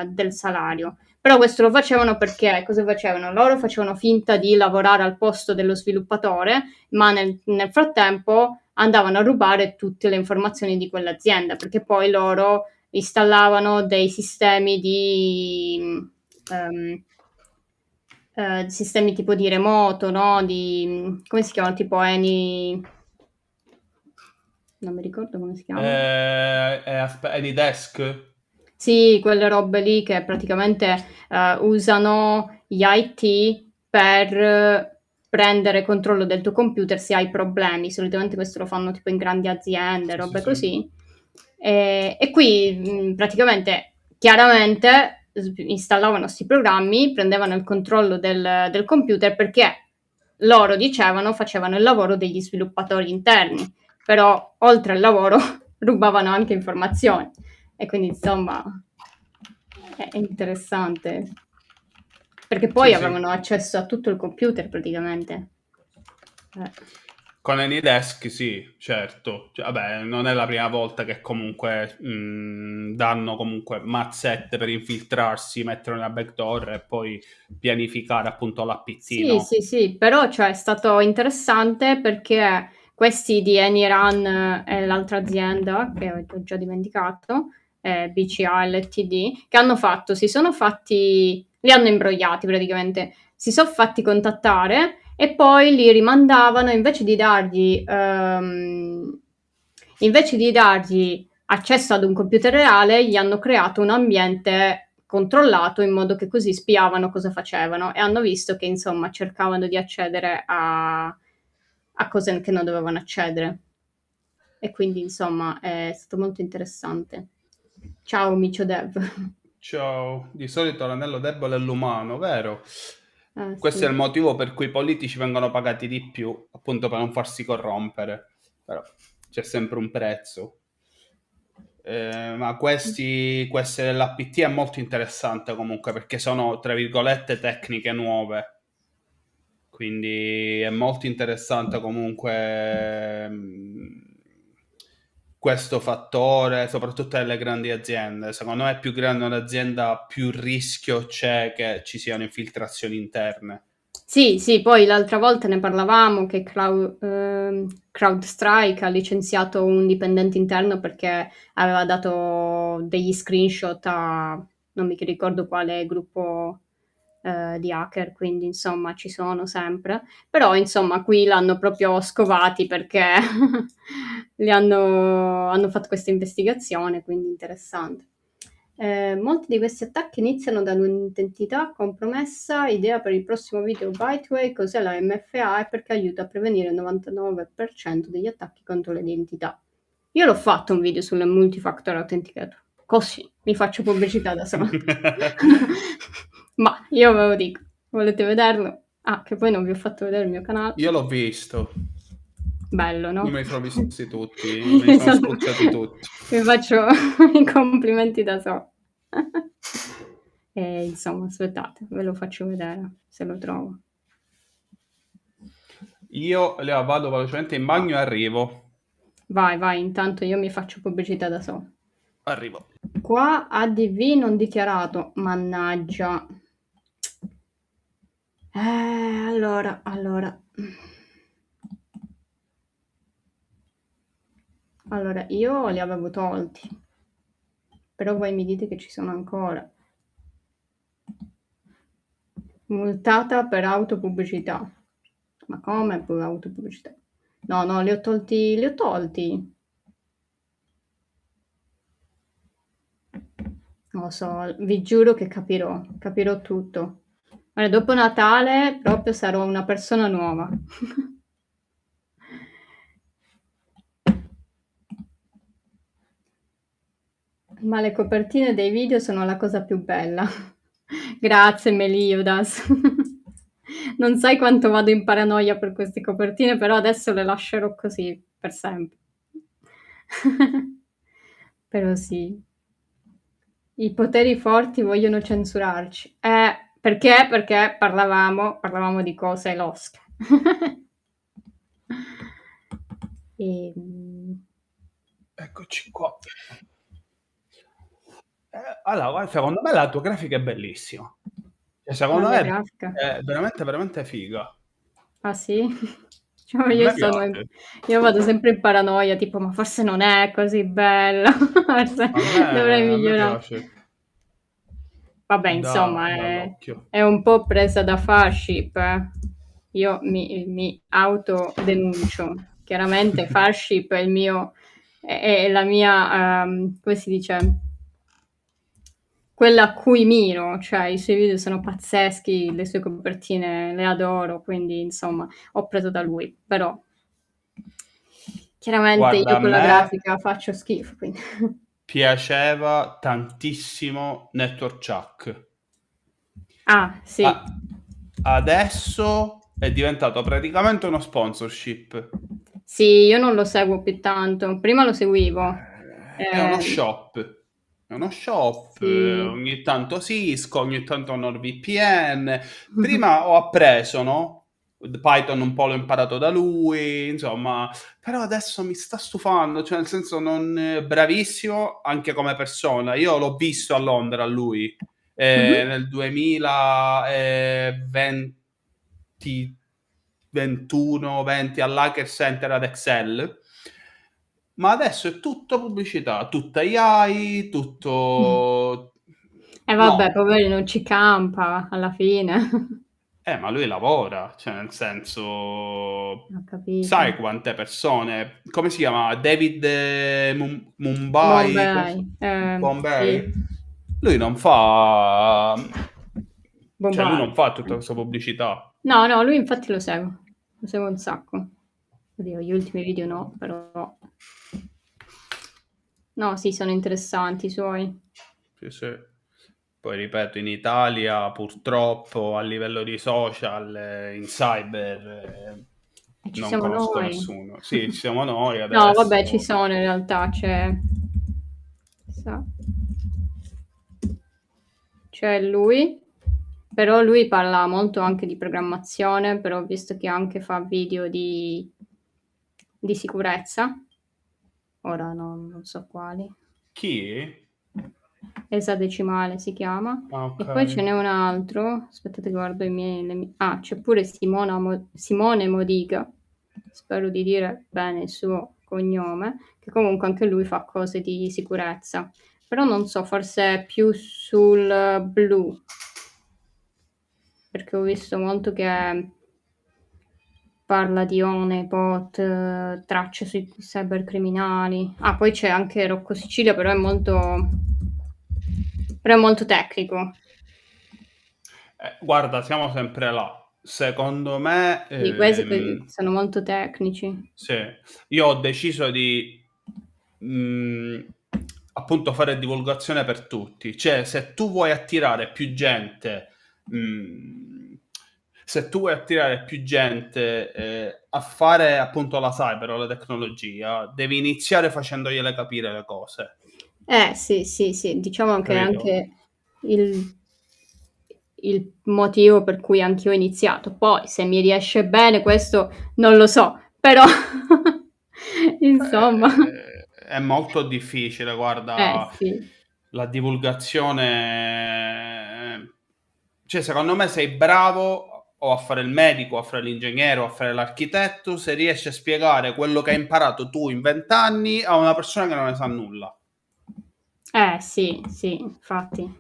del salario. Però questo lo facevano perché cosa facevano? Loro facevano finta di lavorare al posto dello sviluppatore, ma nel frattempo andavano a rubare tutte le informazioni di quell'azienda, perché poi loro installavano dei sistemi sistemi tipo di remoto, no? Come si chiamano? Tipo non mi ricordo come si chiama. AnyDesk? Sì, quelle robe lì che praticamente usano gli IT per prendere controllo del tuo computer se hai problemi. Solitamente questo lo fanno tipo in grandi aziende, robe così. E qui praticamente, chiaramente, installavano questi programmi, prendevano il controllo del computer perché loro dicevano facevano il lavoro degli sviluppatori interni, però oltre al lavoro rubavano anche informazioni. E quindi insomma è interessante, perché poi avevano accesso a tutto il computer praticamente. Con AnyDesk sì, certo. Cioè, vabbè, non è la prima volta che comunque danno comunque mazzette per infiltrarsi, mettere una backdoor e poi pianificare appunto l'APT, Sì, no? sì, però cioè, è stato interessante perché questi di Anyrun e l'altra azienda, che ho già dimenticato, BCA Ltd, che hanno fatto, li hanno imbrogliati praticamente, si sono fatti contattare e poi li rimandavano, invece di dargli Invece di dargli accesso ad un computer reale, gli hanno creato un ambiente controllato in modo che così spiavano cosa facevano e hanno visto che insomma cercavano di accedere a cose che non dovevano accedere. E quindi insomma è stato molto interessante. Ciao Micio Dev. Ciao, di solito l'anello debole è l'umano, vero? Questo è il Sì. motivo per cui i politici vengono pagati di più, appunto per non farsi corrompere. Però c'è sempre un prezzo. Ma queste dell'APT è molto interessante comunque perché sono, tra virgolette, tecniche nuove. Quindi è molto interessante comunque questo fattore, soprattutto nelle grandi aziende. Secondo me, più grande un'azienda, più rischio c'è che ci siano infiltrazioni interne. Sì, sì, poi l'altra volta ne parlavamo che CrowdStrike ha licenziato un dipendente interno perché aveva dato degli screenshot a non mi ricordo quale gruppo di hacker, quindi insomma ci sono sempre. Però insomma qui l'hanno proprio scovati perché hanno fatto questa investigazione, quindi interessante. Molti di questi attacchi iniziano da un'identità compromessa, idea per il prossimo video Byteway, cos'è la MFA e perché aiuta a prevenire il 99% degli attacchi contro le identità. Io l'ho fatto un video sul multifactor authenticator, così mi faccio pubblicità da sola. Ma io ve lo dico, volete vederlo? Ah, che poi non vi ho fatto vedere il mio canale. Io l'ho visto, Bello, io no? me li sono visti tutti, me li sono Esatto. spulciati tutti. Mi faccio i complimenti da sola. E insomma, aspettate, ve lo faccio vedere se lo trovo. Io vado velocemente in bagno e arrivo. Vai, vai, intanto io mi faccio pubblicità da sola. Arrivo. Qua ADV non dichiarato, mannaggia. Allora. Allora, io li avevo tolti, però voi mi dite che ci sono ancora. Multata per autopubblicità. Ma come per autopubblicità? No, no, li ho tolti, li ho tolti. Non lo so, vi giuro che capirò tutto. Guarda, dopo Natale proprio sarò una persona nuova. Ma le copertine dei video sono la cosa più bella. Grazie Meliodas. Non sai quanto vado in paranoia per queste copertine, però adesso le lascerò così per sempre. Però sì. I poteri forti vogliono censurarci. Perché? Perché parlavamo di cose losche. Eccoci qua. Allora, guarda, secondo me la tua grafica è bellissima. Cioè, La secondo mia me grafica. è veramente, veramente figa. Ah sì? Cioè, A me piace. io vado sempre in paranoia, tipo, ma forse non è così bella, forse dovrei A me migliorare. piace Vabbè, insomma, dall'occhio. è un po' presa da Farship. Io mi autodenuncio. Chiaramente Farship è il mio, è la mia, come si dice? Quella a cui miro, cioè i suoi video sono pazzeschi, le sue copertine le adoro, quindi insomma ho preso da lui, però chiaramente Guarda, io a con la me grafica faccio schifo, quindi. piaceva tantissimo Network Chuck. Ah, sì. Adesso è diventato praticamente uno sponsorship. Sì, io non lo seguo più tanto, prima lo seguivo. È uno shop. È uno shop, Sì. ogni tanto Cisco, ogni tanto NordVPN. Prima ho appreso, no? Python un po' l'ho imparato da lui, insomma, però adesso mi sta stufando, cioè nel senso non bravissimo anche come persona. Io l'ho visto a Londra a lui Mhm. nel 2020 21-20 all'Hacker Center ad Excel, ma adesso è tutto pubblicità, tutta AI, tutto. E vabbè, No, poverino, ci campa alla fine. Ma lui lavora, cioè nel senso, Ho capito. sai quante persone, come si chiama? David Mumbai, Bombay, Bombay? sì, Lui non fa, cioè lui Bombay. non fa tutta questa pubblicità. No, no, lui infatti lo seguo un sacco. Oddio, gli ultimi video no, però... No, sì, sono interessanti i suoi. Sì, sì. Poi ripeto, in Italia purtroppo a livello di social, in cyber, E ci non siamo conosco noi. nessuno. Sì, ci siamo noi No, vabbè, ci adesso. sono in realtà, sa- c'è lui, però lui parla molto anche di programmazione, però ho visto che anche fa video di sicurezza, ora non so quali. Chi? Esadecimale si chiama. Ah, E ok. poi ce n'è un altro, aspettate che guardo ah, c'è pure Simone Modiga, spero di dire bene il suo cognome, che comunque anche lui fa cose di sicurezza, però non so, forse più sul blu, perché ho visto molto che parla di honeypot, tracce sui cybercriminali. Ah, poi c'è anche Rocco Sicilia, però è molto tecnico. Guarda, siamo sempre là. Secondo me, Sì, questi sono molto tecnici. sì, io ho deciso di mh, appunto fare divulgazione per tutti. Cioè, se tu vuoi attirare più gente, mh, se tu vuoi attirare più gente a fare appunto la cyber o la tecnologia, devi iniziare facendogliele capire le cose, Sì, sì, sì, diciamo che è capito? anche il, il motivo per cui anch'io ho iniziato. Poi, se mi riesce bene, questo non lo so, però insomma, È molto difficile, guarda, sì. la divulgazione. Cioè, secondo me sei bravo o a fare il medico, o a fare l'ingegnere, o a fare l'architetto, se riesci a spiegare quello che hai imparato tu in 20 anni a una persona che non ne sa nulla, Sì, sì, infatti.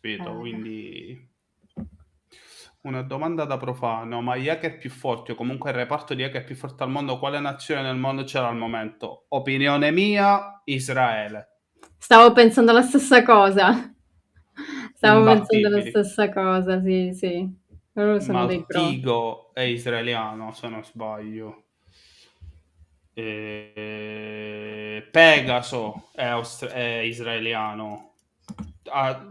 capito? Eh, Quindi una domanda da profano, ma chi è che è più forte, o comunque il reparto di chi è che è più forte al mondo, quale nazione nel mondo c'è al momento? Opinione mia, Israele. Stavo pensando la stessa cosa. Stavo pensando la Imbattibili. stessa cosa, sì, sì. Loro sono dei pro. Maltigo è israeliano, se non sbaglio. Pegaso è israeliano.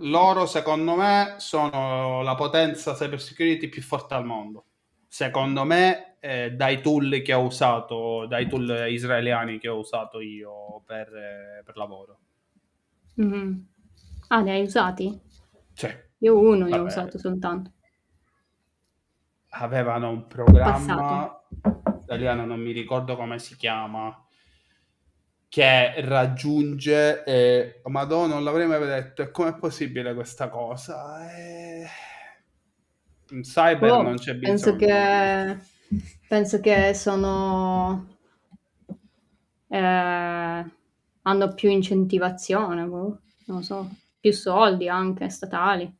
Loro, secondo me, sono la potenza cyber security più forte al mondo. Secondo me, dai tool che ho usato, dai tool israeliani che ho usato io per lavoro. Mhm. Ah, ne hai usati? Sì, Io uno ne ho vabbè, usato soltanto. avevano un Passato. programma italiano, non mi ricordo come si chiama, che raggiunge Madonna, non l'avrei mai detto, e com'è possibile questa cosa? In cyber Boh, non c'è bisogno di. penso che sono hanno più incentivazione, boh, non lo so, più soldi anche statali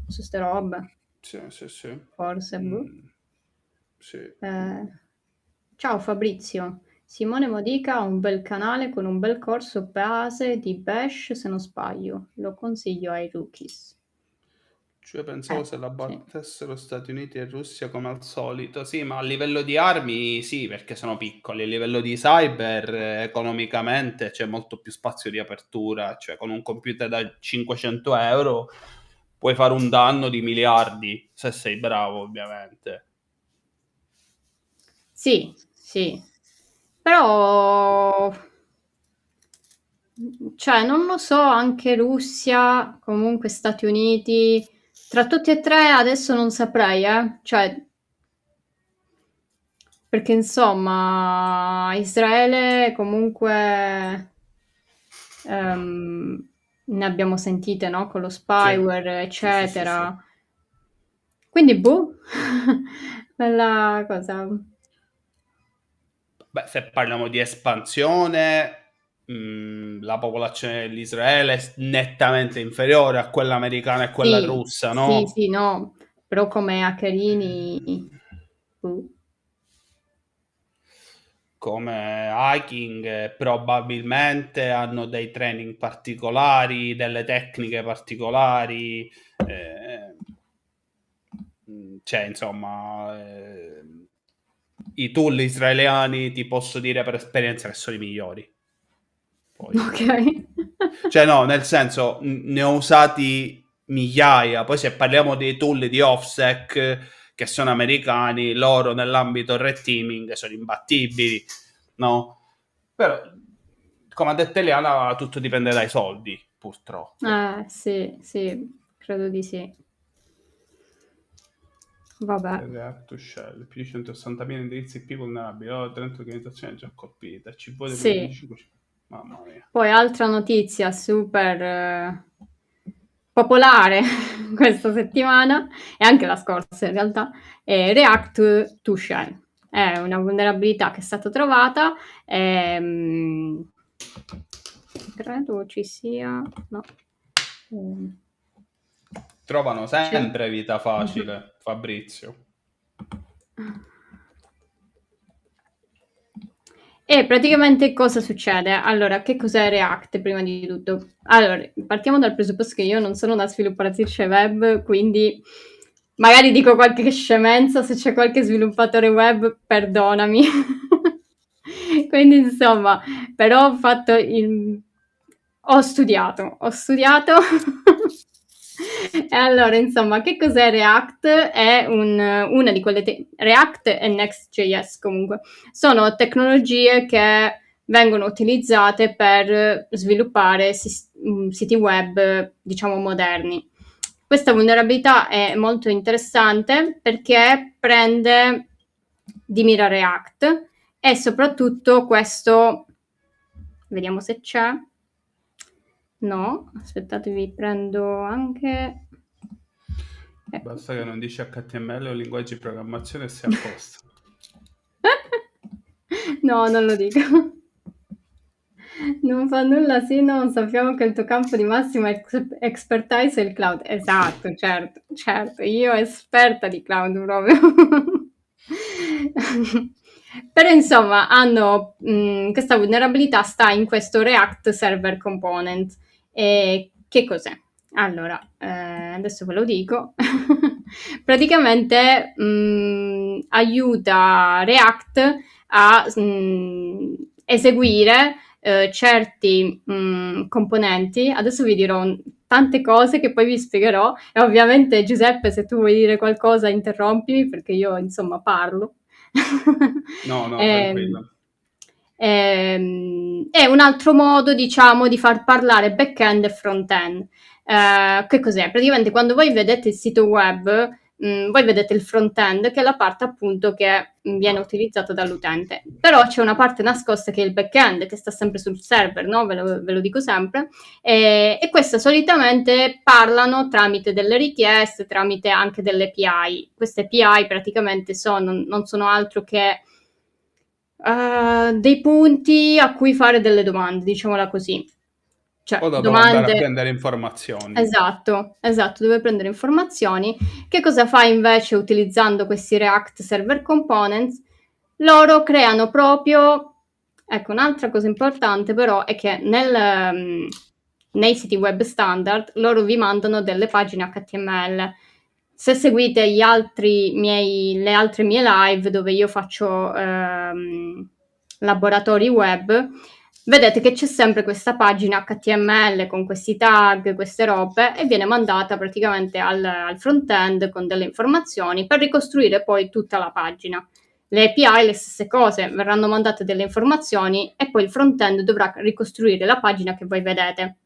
su ste robe, Sì, sì, sì. forse, boh. Mm, sì. Eh, ciao Fabrizio, Simone Modica ha un bel canale con un bel corso base di Bash, se non sbaglio, lo consiglio ai rookies. Cioè, pensavo se la Sì. battessero Stati Uniti e Russia come al solito. Sì, ma a livello di armi sì, perché sono piccoli. A livello di cyber, economicamente c'è molto più spazio di apertura. Cioè, con un computer da 500 euro puoi fare un danno di miliardi, se sei bravo, ovviamente. Sì, sì, però, cioè, non lo so, anche Russia, comunque Stati Uniti, tra tutti e tre adesso non saprei, cioè, perché insomma, Israele comunque ne abbiamo sentite, no? Con lo Sì, spyware, sì, sì, sì, sì. eccetera. Quindi, boh, bella cosa. Beh, se parliamo di espansione, la popolazione dell'Israele è nettamente inferiore a quella americana e quella Sì, russa, sì, no? sì, no. però come hackerini... Come hacking probabilmente hanno dei training particolari, delle tecniche particolari, cioè insomma i tool israeliani ti posso dire per esperienza che sono i migliori. Poi, Ok. cioè no, nel senso ne ho usati migliaia, poi se parliamo dei tool di OffSec che sono americani, loro nell'ambito red teaming sono imbattibili, no? Però, come ha detto Eliana, tutto dipende dai soldi, purtroppo. Sì, credo di sì. Vabbè. React to Shell, più di 160.000 indirizzi IP vulnerabili, 30 organizzazioni già colpite, ci vuole Sì. Mamma mia. Poi altra notizia super popolare questa settimana, e anche la scorsa in realtà, è React to Shell. È una vulnerabilità che è stata trovata, credo ci sia... no. Trovano sempre vita facile, Fabrizio. E praticamente cosa succede? Allora, che cos'è React prima di tutto? Allora, partiamo dal presupposto che io non sono una sviluppatrice web, quindi magari dico qualche scemenza, se c'è qualche sviluppatore web, perdonami. Quindi insomma, però ho fatto ho studiato. E allora, insomma, che cos'è React? È una di quelle React e Next.js comunque sono tecnologie che vengono utilizzate per sviluppare siti web, diciamo, moderni. Questa vulnerabilità è molto interessante perché prende di mira React e soprattutto questo, vediamo se c'è. No, aspettatevi, prendo anche... Basta che non dici HTML o linguaggi di programmazione e sei a posto. No, non lo dico. Non fa nulla se non sappiamo che il tuo campo di massima expertise è il cloud. Esatto, certo, io esperta di cloud proprio. Però insomma hanno questa vulnerabilità sta in questo React Server Component. E che cos'è? Allora, adesso ve lo dico. Praticamente aiuta React a eseguire certi componenti. Adesso vi dirò tante cose che poi vi spiegherò e ovviamente Giuseppe, se tu vuoi dire qualcosa interrompimi perché io insomma parlo. No, tranquilla. È un altro modo, diciamo, di far parlare back-end e front-end. Che cos'è? Praticamente quando voi vedete il sito web, voi vedete il front-end, che è la parte appunto che viene utilizzata dall'utente. Però c'è una parte nascosta che è il back-end, che sta sempre sul server, no? Ve lo dico sempre. E queste solitamente parlano tramite delle richieste, tramite anche delle API. Queste API praticamente non sono altro che dei punti a cui fare delle domande, diciamola così. Cioè, O da dove andare a prendere informazioni. Esatto, dove prendere informazioni. Che cosa fa invece utilizzando questi React Server Components? Loro creano proprio, ecco, un'altra cosa importante però è che nei siti web standard loro vi mandano delle pagine HTML. Se seguite le altre mie live dove io faccio laboratori web, vedete che c'è sempre questa pagina HTML con questi tag, queste robe, e viene mandata praticamente al front-end con delle informazioni per ricostruire poi tutta la pagina. Le API le stesse cose, verranno mandate delle informazioni e poi il front-end dovrà ricostruire la pagina che voi vedete.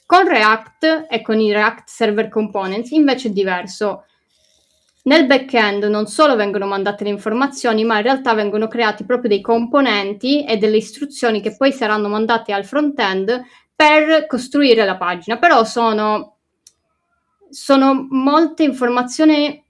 Con React e con i React Server Components invece è diverso. Nel back-end non solo vengono mandate le informazioni, ma in realtà vengono creati proprio dei componenti e delle istruzioni che poi saranno mandate al front-end per costruire la pagina. Però sono molte informazioni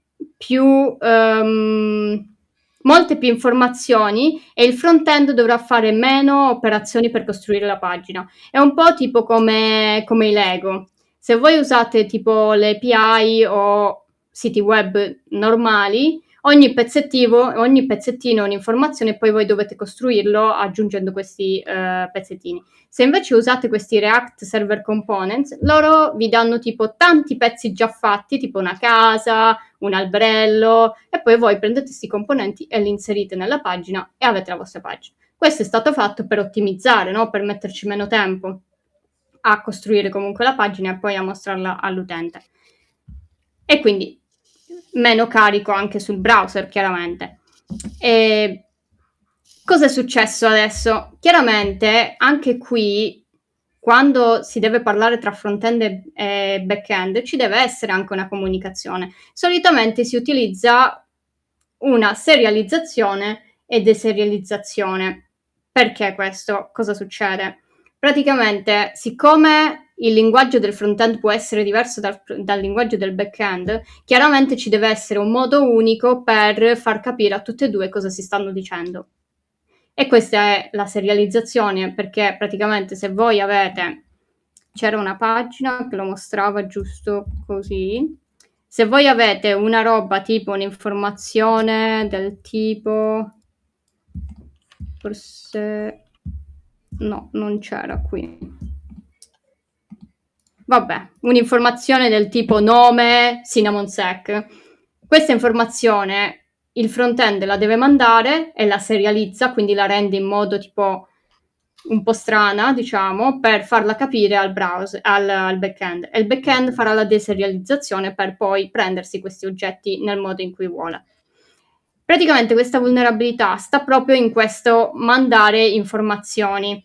molte più informazioni e il front-end dovrà fare meno operazioni per costruire la pagina. È un po' tipo come i Lego. Se voi usate tipo le API o siti web normali, ogni pezzettino è un'informazione e poi voi dovete costruirlo aggiungendo questi pezzettini. Se invece usate questi React Server Components, loro vi danno tipo tanti pezzi già fatti, tipo una casa, un alberello, e poi voi prendete questi componenti e li inserite nella pagina e avete la vostra pagina. Questo è stato fatto per ottimizzare, no? Per metterci meno tempo a costruire comunque la pagina e poi a mostrarla all'utente. E quindi meno carico anche sul browser, chiaramente. E cosa è successo adesso? Chiaramente anche qui, quando si deve parlare tra front-end e back-end, ci deve essere anche una comunicazione. Solitamente si utilizza una serializzazione e deserializzazione. Perché questo? Cosa succede? Praticamente, siccome il linguaggio del front-end può essere diverso dal linguaggio del back-end, chiaramente ci deve essere un modo unico per far capire a tutte e due cosa si stanno dicendo. E questa è la serializzazione, perché praticamente se voi avete... C'era una pagina che lo mostrava giusto così. Se voi avete una roba tipo un'informazione del tipo... Forse... No, non c'era qui. Vabbè, un'informazione del tipo nome Cinnamon Sec. Questa informazione il front-end la deve mandare e la serializza, quindi la rende in modo tipo un po' strana, diciamo, per farla capire al browser, al back-end. E il back-end farà la deserializzazione per poi prendersi questi oggetti nel modo in cui vuole. Praticamente questa vulnerabilità sta proprio in questo mandare informazioni,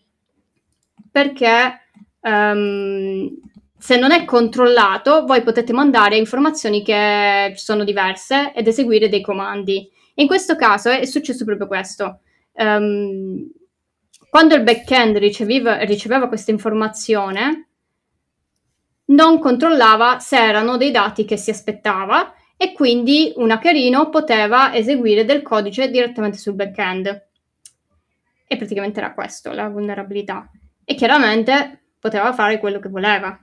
perché se non è controllato, voi potete mandare informazioni che sono diverse ed eseguire dei comandi. In questo caso è successo proprio questo. Quando il back-end riceveva questa informazione, non controllava se erano dei dati che si aspettava e quindi un hackerino poteva eseguire del codice direttamente sul back-end. E praticamente era questo, la vulnerabilità. E chiaramente poteva fare quello che voleva.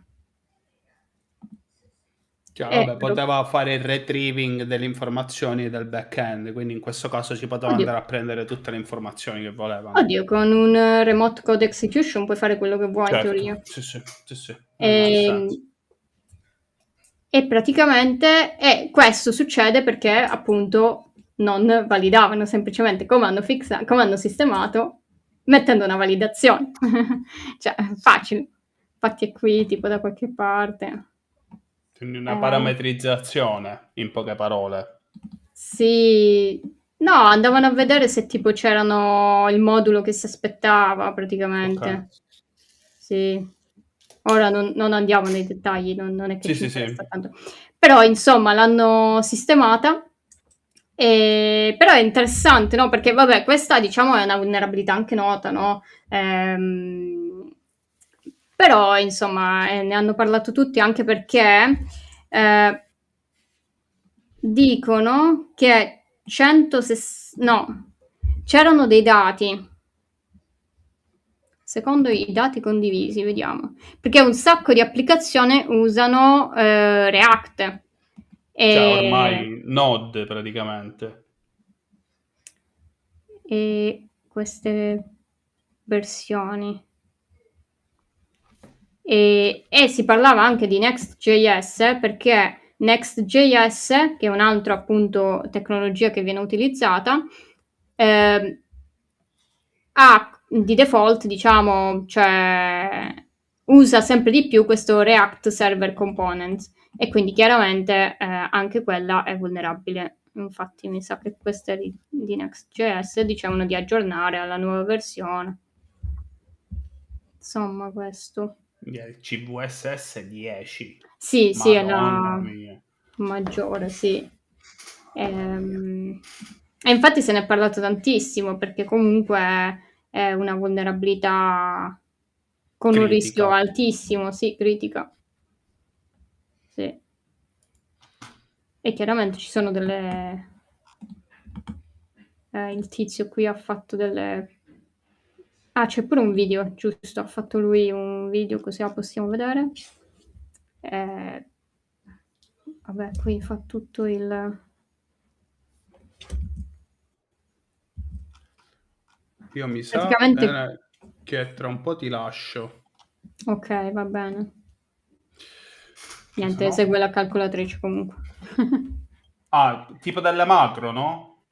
Cioè, vabbè, poteva fare il retrieving delle informazioni del back-end, quindi in questo caso si poteva andare a prendere tutte le informazioni che volevano. Oddio, con un remote code execution puoi fare quello che vuoi, certo, in teoria. Sì. E praticamente questo succede perché appunto non validavano semplicemente come hanno sistemato mettendo una validazione. Cioè, facile. Infatti è qui, tipo da qualche parte. Quindi una parametrizzazione, in poche parole. Sì. No, andavano a vedere se tipo c'erano il modulo che si aspettava praticamente. Okay. Sì. Ora non andiamo nei dettagli, non è che ci Sì. interessa tanto. Però insomma l'hanno sistemata, però è interessante, no? Perché vabbè, questa diciamo è una vulnerabilità anche nota, no? Però insomma ne hanno parlato tutti anche perché dicono che c'erano dei dati. Secondo i dati condivisi, vediamo. Perché un sacco di applicazioni usano React. Cioè ormai Node praticamente. E queste versioni. E si parlava anche di Next.js perché Next.js, che è un'altra appunto tecnologia che viene utilizzata, ha di default, diciamo, cioè usa sempre di più questo React Server Components e quindi chiaramente anche quella è vulnerabile. Infatti mi sa che questa è di Next.js, dicevano di aggiornare alla nuova versione. Insomma, questo. CVSS 10. Sì, sì, è Madonna la mia. maggiore, sì. E infatti se ne è parlato tantissimo perché comunque è una vulnerabilità con un rischio altissimo, sì, critica. Sì. E chiaramente ci sono delle... il tizio qui ha fatto delle... Ah, c'è pure un video, giusto, ha fatto lui un video così la possiamo vedere. Vabbè, qui fa tutto il... Io mi sa Praticamente... che tra un po' ti lascio. Ok, va bene. Che Niente, sennò- segue la calcolatrice comunque. Ah, tipo delle macro, no?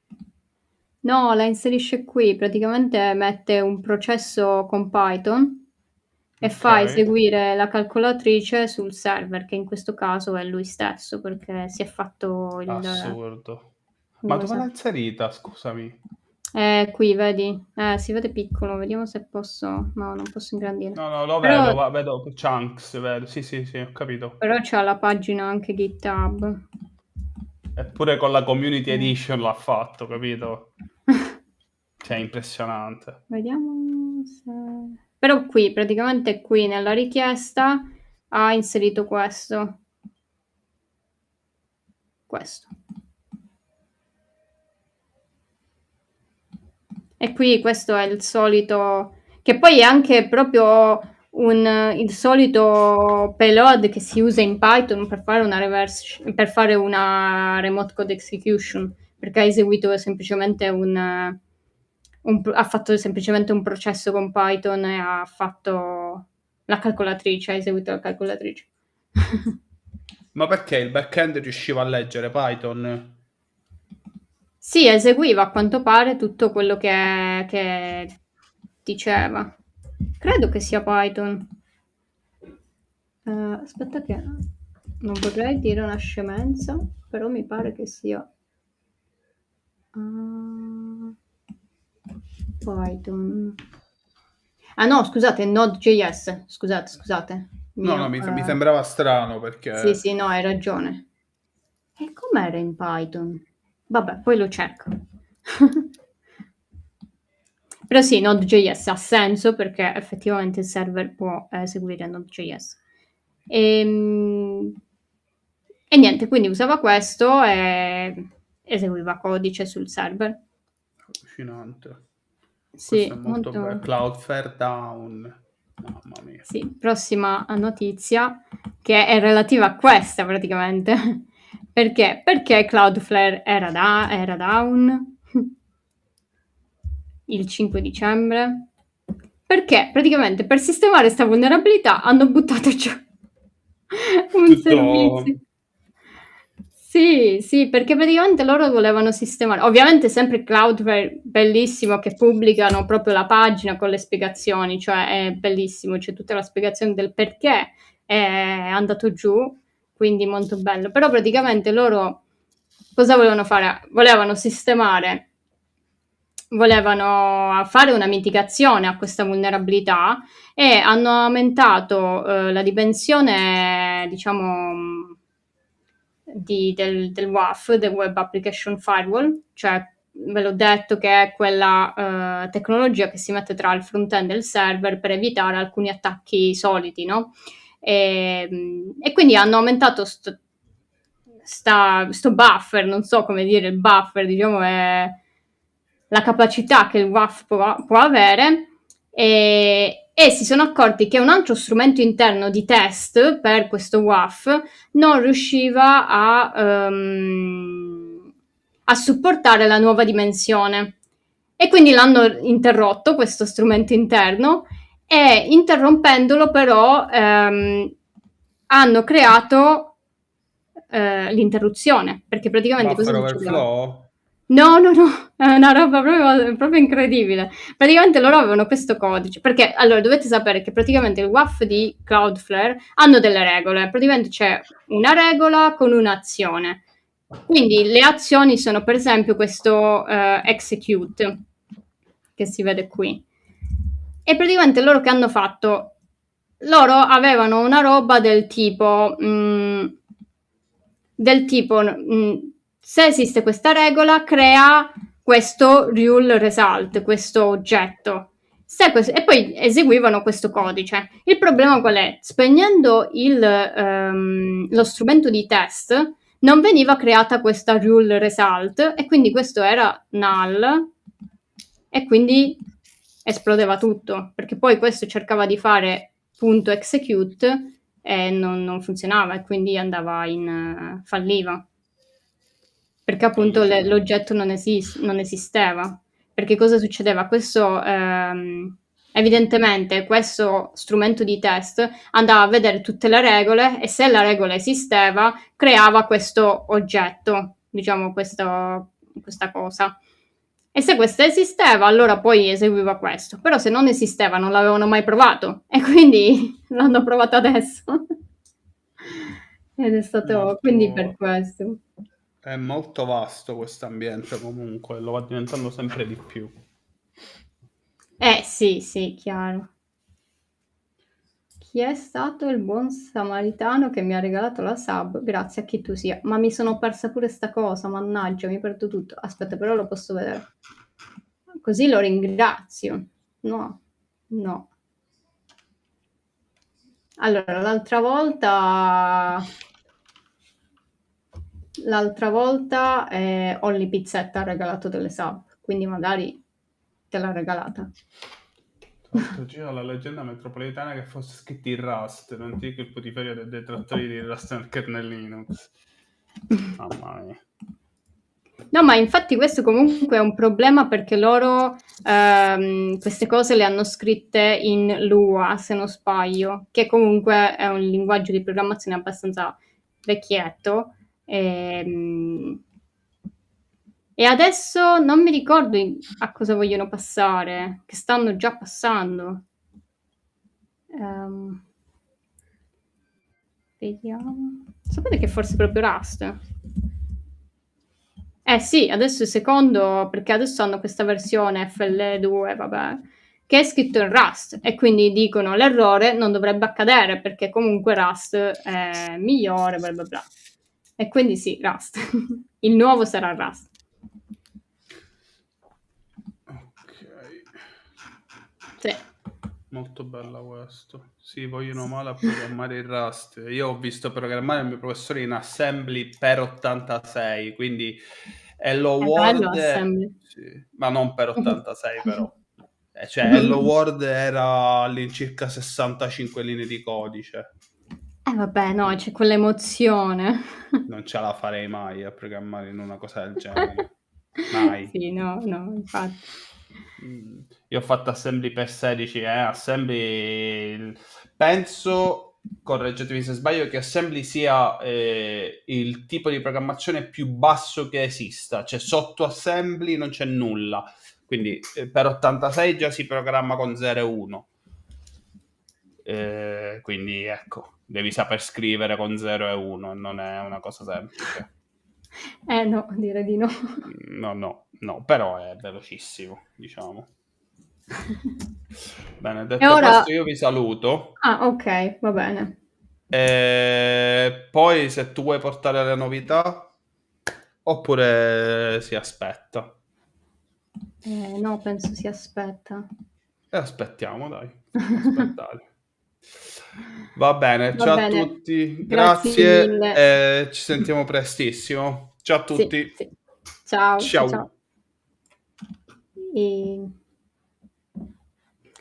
No, la inserisce qui, praticamente mette un processo con Python e Ok. fa eseguire la calcolatrice sul server, che in questo caso è lui stesso, perché si è fatto il... Assurdo. Ma dove l'ha inserita, scusami? Qui, vedi? Si vede piccolo, vediamo se posso... No, non posso ingrandire. No, lo Però, vedo, vedo chunks, vedo. Sì, ho capito. però c'ha la pagina anche GitHub. Eppure con la Community Edition l'ha fatto, capito? Cioè, impressionante. Vediamo se... Però qui, praticamente qui nella richiesta ha inserito questo. E qui questo è il solito... Che poi è anche proprio il solito payload che si usa in Python per fare per fare una remote code execution, perché ha eseguito semplicemente ha fatto semplicemente un processo con Python e ha fatto la calcolatrice, ha eseguito la calcolatrice. Ma perché il backend riusciva a leggere Python? Sì, eseguiva a quanto pare tutto quello che diceva. Credo che sia Python. Aspetta che non vorrei dire una scemenza, però mi pare che sia Python. Ah no, scusate, Node.js. Scusate. No, mi sembrava strano perché... Sì, no, hai ragione. E com'era in Python? Vabbè, poi lo cerco. Però sì, Node.js ha senso perché effettivamente il server può eseguire Node.js. E niente, quindi usava questo e eseguiva codice sul server. Allucinante. Questo è Sì, molto molto... bello. Cloudflare down. Mamma mia. Sì, prossima notizia che è relativa a questa praticamente. Perché? Perché Cloudflare era down il 5 dicembre? Perché praticamente per sistemare sta vulnerabilità hanno buttato giù un servizio. Sì, perché praticamente loro volevano sistemare, ovviamente sempre Cloudflare, bellissimo, che pubblicano proprio la pagina con le spiegazioni, cioè è bellissimo, c'è tutta la spiegazione del perché è andato giù, quindi molto bello. Però praticamente loro cosa volevano fare? Volevano fare una mitigazione a questa vulnerabilità e hanno aumentato la dimensione, diciamo, del WAF, del Web Application Firewall, cioè ve l'ho detto che è quella tecnologia che si mette tra il front-end e il server per evitare alcuni attacchi soliti, no? E quindi hanno aumentato sto buffer, non so come dire, il buffer, diciamo, è la capacità che il WAF può avere e si sono accorti che un altro strumento interno di test per questo WAF non riusciva a supportare la nuova dimensione e quindi l'hanno interrotto questo strumento interno e interrompendolo però hanno creato l'interruzione perché praticamente cosa Buffer succedeva? overflow? No, è una roba proprio incredibile. Praticamente loro avevano questo codice, perché allora dovete sapere che praticamente il WAF di Cloudflare hanno delle regole, praticamente c'è una regola con un'azione. Quindi le azioni sono per esempio questo execute, che si vede qui. E praticamente loro che hanno fatto? Loro avevano una roba del tipo... se esiste questa regola, crea questo rule result, questo oggetto. E poi eseguivano questo codice. Il problema qual è? Spegnendo lo strumento di test, non veniva creata questa rule result e quindi questo era null e quindi esplodeva tutto, perché poi questo cercava di fare .execute e non funzionava e quindi andava falliva. Perché appunto l'oggetto non esisteva. Perché cosa succedeva? Questo, evidentemente, questo strumento di test andava a vedere tutte le regole e se la regola esisteva, creava questo oggetto, diciamo questa cosa. E se questa esisteva, allora poi eseguiva questo. Però se non esisteva, non l'avevano mai provato e quindi l'hanno provato adesso. Ed è stato quindi per questo. È molto vasto questo ambiente comunque, lo va diventando sempre di più. Sì, chiaro. Chi è stato il buon samaritano che mi ha regalato la sub? Grazie a chi tu sia. Ma mi sono persa pure sta cosa, mannaggia, mi perdo tutto. Aspetta, però lo posso vedere. Così lo ringrazio. No. Allora, l'altra volta Olli Pizzetta ha regalato delle sub, quindi magari te l'ha regalata. Gira la leggenda metropolitana che fosse scritto in Rust, non dico il putiferio dei detrattori di Rust nel kernel Linux. Mamma mia. No, ma infatti questo comunque è un problema perché loro queste cose le hanno scritte in Lua, se non sbaglio, che comunque è un linguaggio di programmazione abbastanza vecchietto. E adesso non mi ricordo a cosa vogliono passare, che stanno già passando. Vediamo. Sapete che forse proprio Rust? Sì, adesso il secondo, perché adesso hanno questa versione FL2, vabbè, che è scritto in Rust e quindi dicono l'errore non dovrebbe accadere perché comunque Rust è migliore, bla bla bla. E quindi sì, Rust. Il nuovo sarà Rust. Ok. Sì. Molto bella questo. Sì, vogliono male a programmare il Rust. Io ho visto programmare il mio professore in Assembly per 86, quindi Hello Bello World, Assembly. sì, ma non per 86 però. Cioè Hello World era all'incirca 65 linee di codice. Vabbè, no, c'è quell'emozione. Non ce la farei mai a programmare in una cosa del genere. Mai. Sì, no, infatti. Io ho fatto Assembly per 16, Assembly penso, correggetemi se sbaglio, che Assembly sia il tipo di programmazione più basso che esista, cioè sotto Assembly non c'è nulla, quindi per 86 già si programma con 0 e 1, quindi ecco, devi saper scrivere con 0 e 1, non è una cosa semplice. No, direi di no. No, però è velocissimo, diciamo. Bene, detto ora... questo io vi saluto. Ok, va bene. Poi se tu vuoi portare le novità oppure si aspetta. No, penso si aspetta. Aspettiamo, dai. Aspettare. Va bene, Va ciao bene. a tutti, Grazie grazie mille. e ci sentiamo prestissimo. Ciao a tutti. Sì. Ciao. Ciao.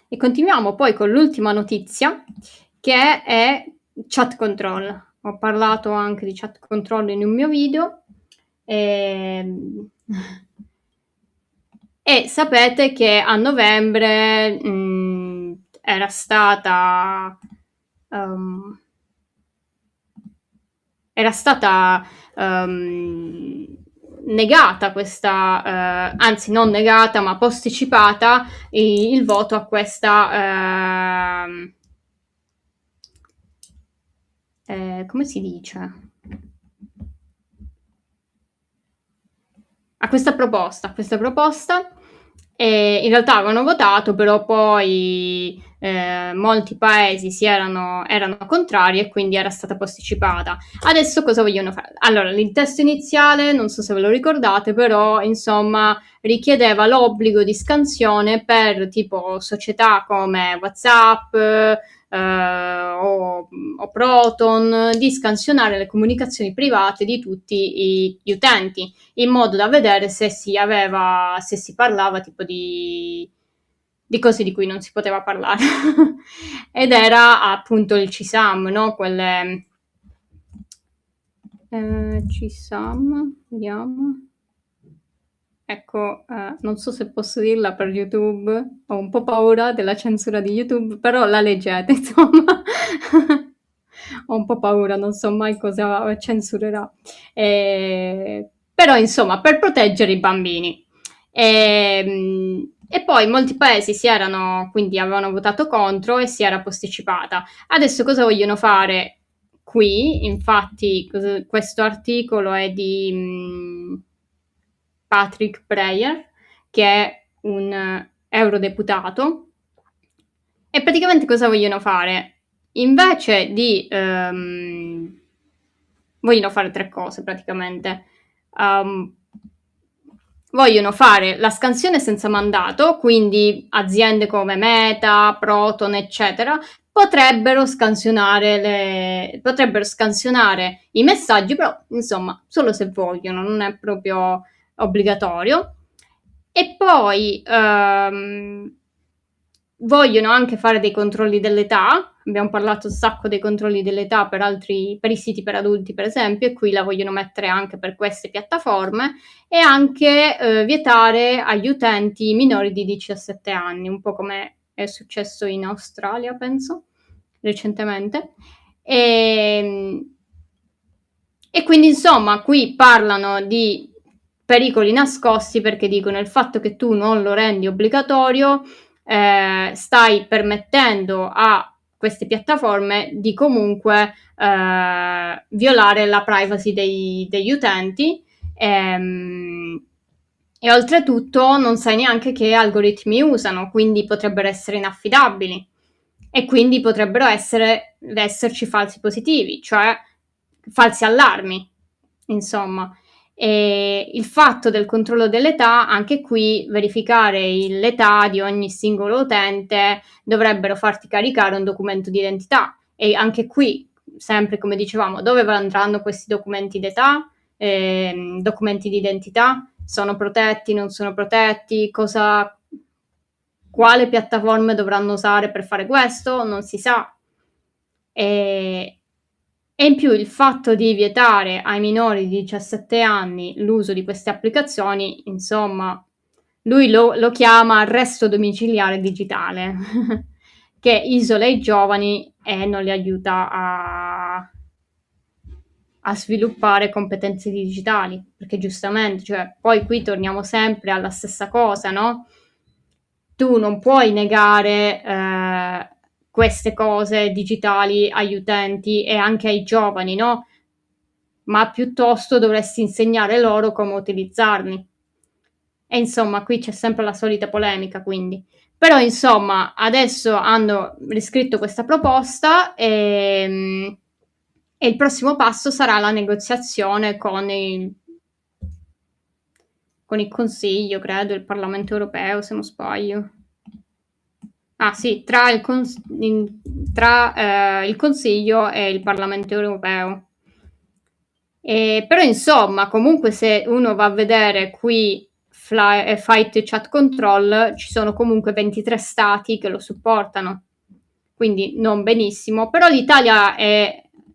E continuiamo poi con l'ultima notizia, che è chat control. Ho parlato anche di chat control in un mio video. E sapete che a novembre era stata negata questa, anzi non negata ma posticipata il voto a questa, come si dice? A questa proposta. In realtà avevano votato, però poi molti paesi erano contrari e quindi era stata posticipata. Adesso cosa vogliono fare? Allora, il testo iniziale, non so se ve lo ricordate, però insomma richiedeva l'obbligo di scansione per tipo società come WhatsApp o Proton, di scansionare le comunicazioni private di tutti gli utenti, in modo da vedere se si parlava tipo di di cose di cui non si poteva parlare. Ed era appunto il CSAM, no? Quelle... CSAM, vediamo. Ecco, non so se posso dirla per YouTube, ho un po' paura della censura di YouTube, però la leggete, insomma. Ho un po' paura, non so mai cosa censurerà. Però, insomma, per proteggere i bambini. E poi molti paesi quindi avevano votato contro e si era posticipata. Adesso cosa vogliono fare qui? Infatti, questo articolo è di Patrick Breyer, che è un eurodeputato. E praticamente cosa vogliono fare? Invece di... vogliono fare 3 cose praticamente. Vogliono fare la scansione senza mandato, quindi aziende come Meta, Proton, eccetera, potrebbero scansionare i messaggi, però insomma solo se vogliono, non è proprio obbligatorio. E poi vogliono anche fare dei controlli dell'età. Abbiamo parlato un sacco dei controlli dell'età per i siti per adulti, per esempio, e qui la vogliono mettere anche per queste piattaforme, e anche vietare agli utenti minori di 17 anni, un po' come è successo in Australia, penso, recentemente. E quindi insomma qui parlano di pericoli nascosti, perché dicono il fatto che tu non lo rendi obbligatorio, stai permettendo a queste piattaforme di comunque violare la privacy degli utenti, e oltretutto non sai neanche che algoritmi usano, quindi potrebbero essere inaffidabili e quindi potrebbero esserci falsi positivi, cioè falsi allarmi, insomma. E il fatto del controllo dell'età, anche qui verificare l'età di ogni singolo utente, dovrebbero farti caricare un documento di identità, e anche qui, sempre come dicevamo, dove andranno questi documenti d'età, documenti di identità, sono protetti, non sono protetti, quale piattaforme dovranno usare per fare questo, non si sa. E in più il fatto di vietare ai minori di 17 anni l'uso di queste applicazioni, insomma, lui lo chiama arresto domiciliare digitale, che isola i giovani e non li aiuta a sviluppare competenze digitali, perché giustamente, cioè, poi qui torniamo sempre alla stessa cosa, no? Tu non puoi negare queste cose digitali agli utenti e anche ai giovani, no? Ma piuttosto dovresti insegnare loro come utilizzarli. E insomma, qui c'è sempre la solita polemica, quindi. Però insomma, adesso hanno riscritto questa proposta e il prossimo passo sarà la negoziazione con il Consiglio, credo, il Parlamento europeo, se non sbaglio. Ah sì, tra il Consiglio e il Parlamento europeo. Però insomma, comunque se uno va a vedere qui Fight Chat Control, ci sono comunque 23 stati che lo supportano, quindi non benissimo, però l'Italia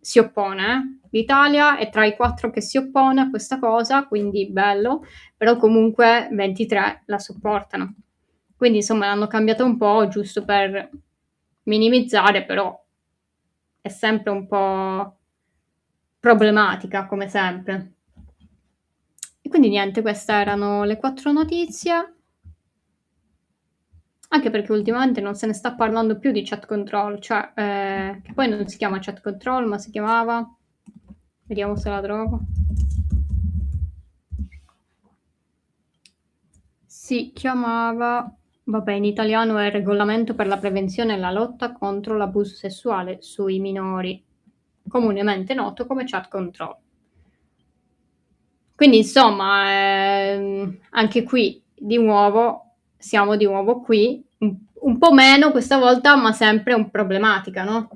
si oppone, l'Italia è tra i 4 che si oppone a questa cosa, quindi bello, però comunque 23 la supportano. Quindi insomma l'hanno cambiata un po' giusto per minimizzare, però è sempre un po' problematica come sempre. E quindi niente, queste erano le 4 notizie. Anche perché ultimamente non se ne sta parlando più di chat control, cioè che poi non si chiama chat control, ma si chiamava, vediamo se la trovo. Si chiamava, vabbè, in italiano è Regolamento per la prevenzione e la lotta contro l'abuso sessuale sui minori, comunemente noto come chat control. Quindi insomma, anche qui siamo di nuovo qui, un po' meno questa volta, ma sempre un problematica, no?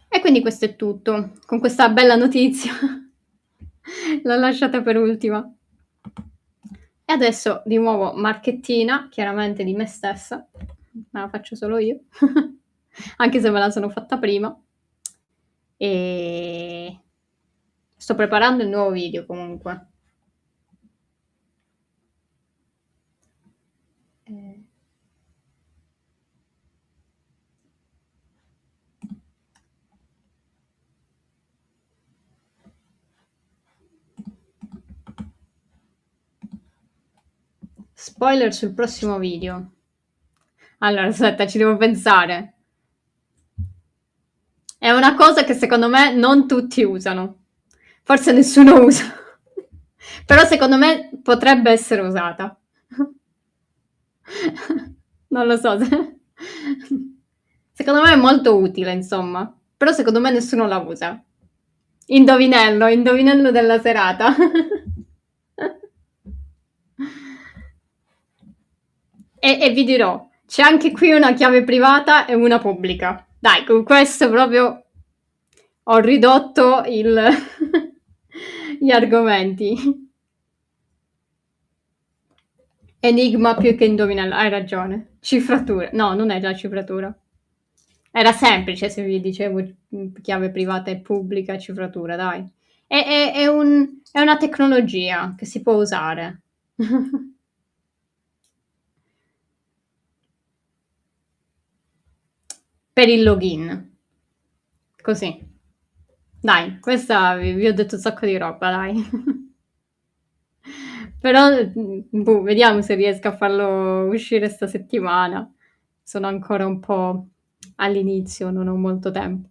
E quindi questo è tutto, con questa bella notizia. L'ho lasciata per ultima. E adesso di nuovo marchettina, chiaramente di me stessa, me la faccio solo io, anche se me la sono fatta prima. E sto preparando il nuovo video comunque. Spoiler sul prossimo video. Allora, aspetta, ci devo pensare. È una cosa che secondo me non tutti usano. Forse nessuno usa. Però secondo me potrebbe essere usata. Non lo so. Secondo me è molto utile, insomma. Però secondo me nessuno la usa. Indovinello della serata. E vi dirò, c'è anche qui una chiave privata e una pubblica. Dai, con questo proprio ho ridotto gli argomenti. Enigma più che indovinello, hai ragione. Cifratura. No, non è la cifratura. Era semplice se vi dicevo chiave privata e pubblica, cifratura, dai. È una tecnologia che si può usare. Per il login. Così. Dai, questa vi ho detto un sacco di roba, dai. Però, boh, vediamo se riesco a farlo uscire sta settimana. Sono ancora un po' all'inizio, non ho molto tempo.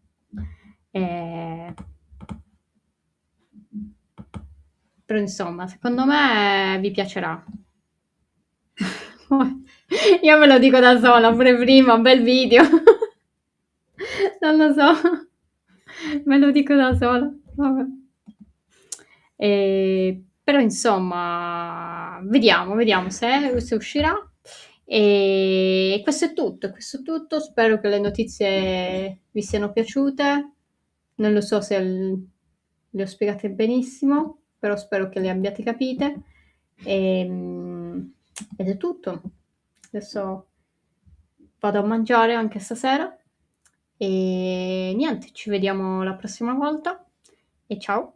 Però insomma, secondo me vi piacerà. Io me lo dico da sola, pure prima, bel video. Non lo so, me lo dico da sola. Vabbè. Però insomma, vediamo se uscirà. E questo è tutto. Spero che le notizie vi siano piaciute. Non lo so se le ho spiegate benissimo, però spero che le abbiate capite. Ed è tutto. Adesso vado a mangiare anche stasera. E niente, ci vediamo la prossima volta. E ciao.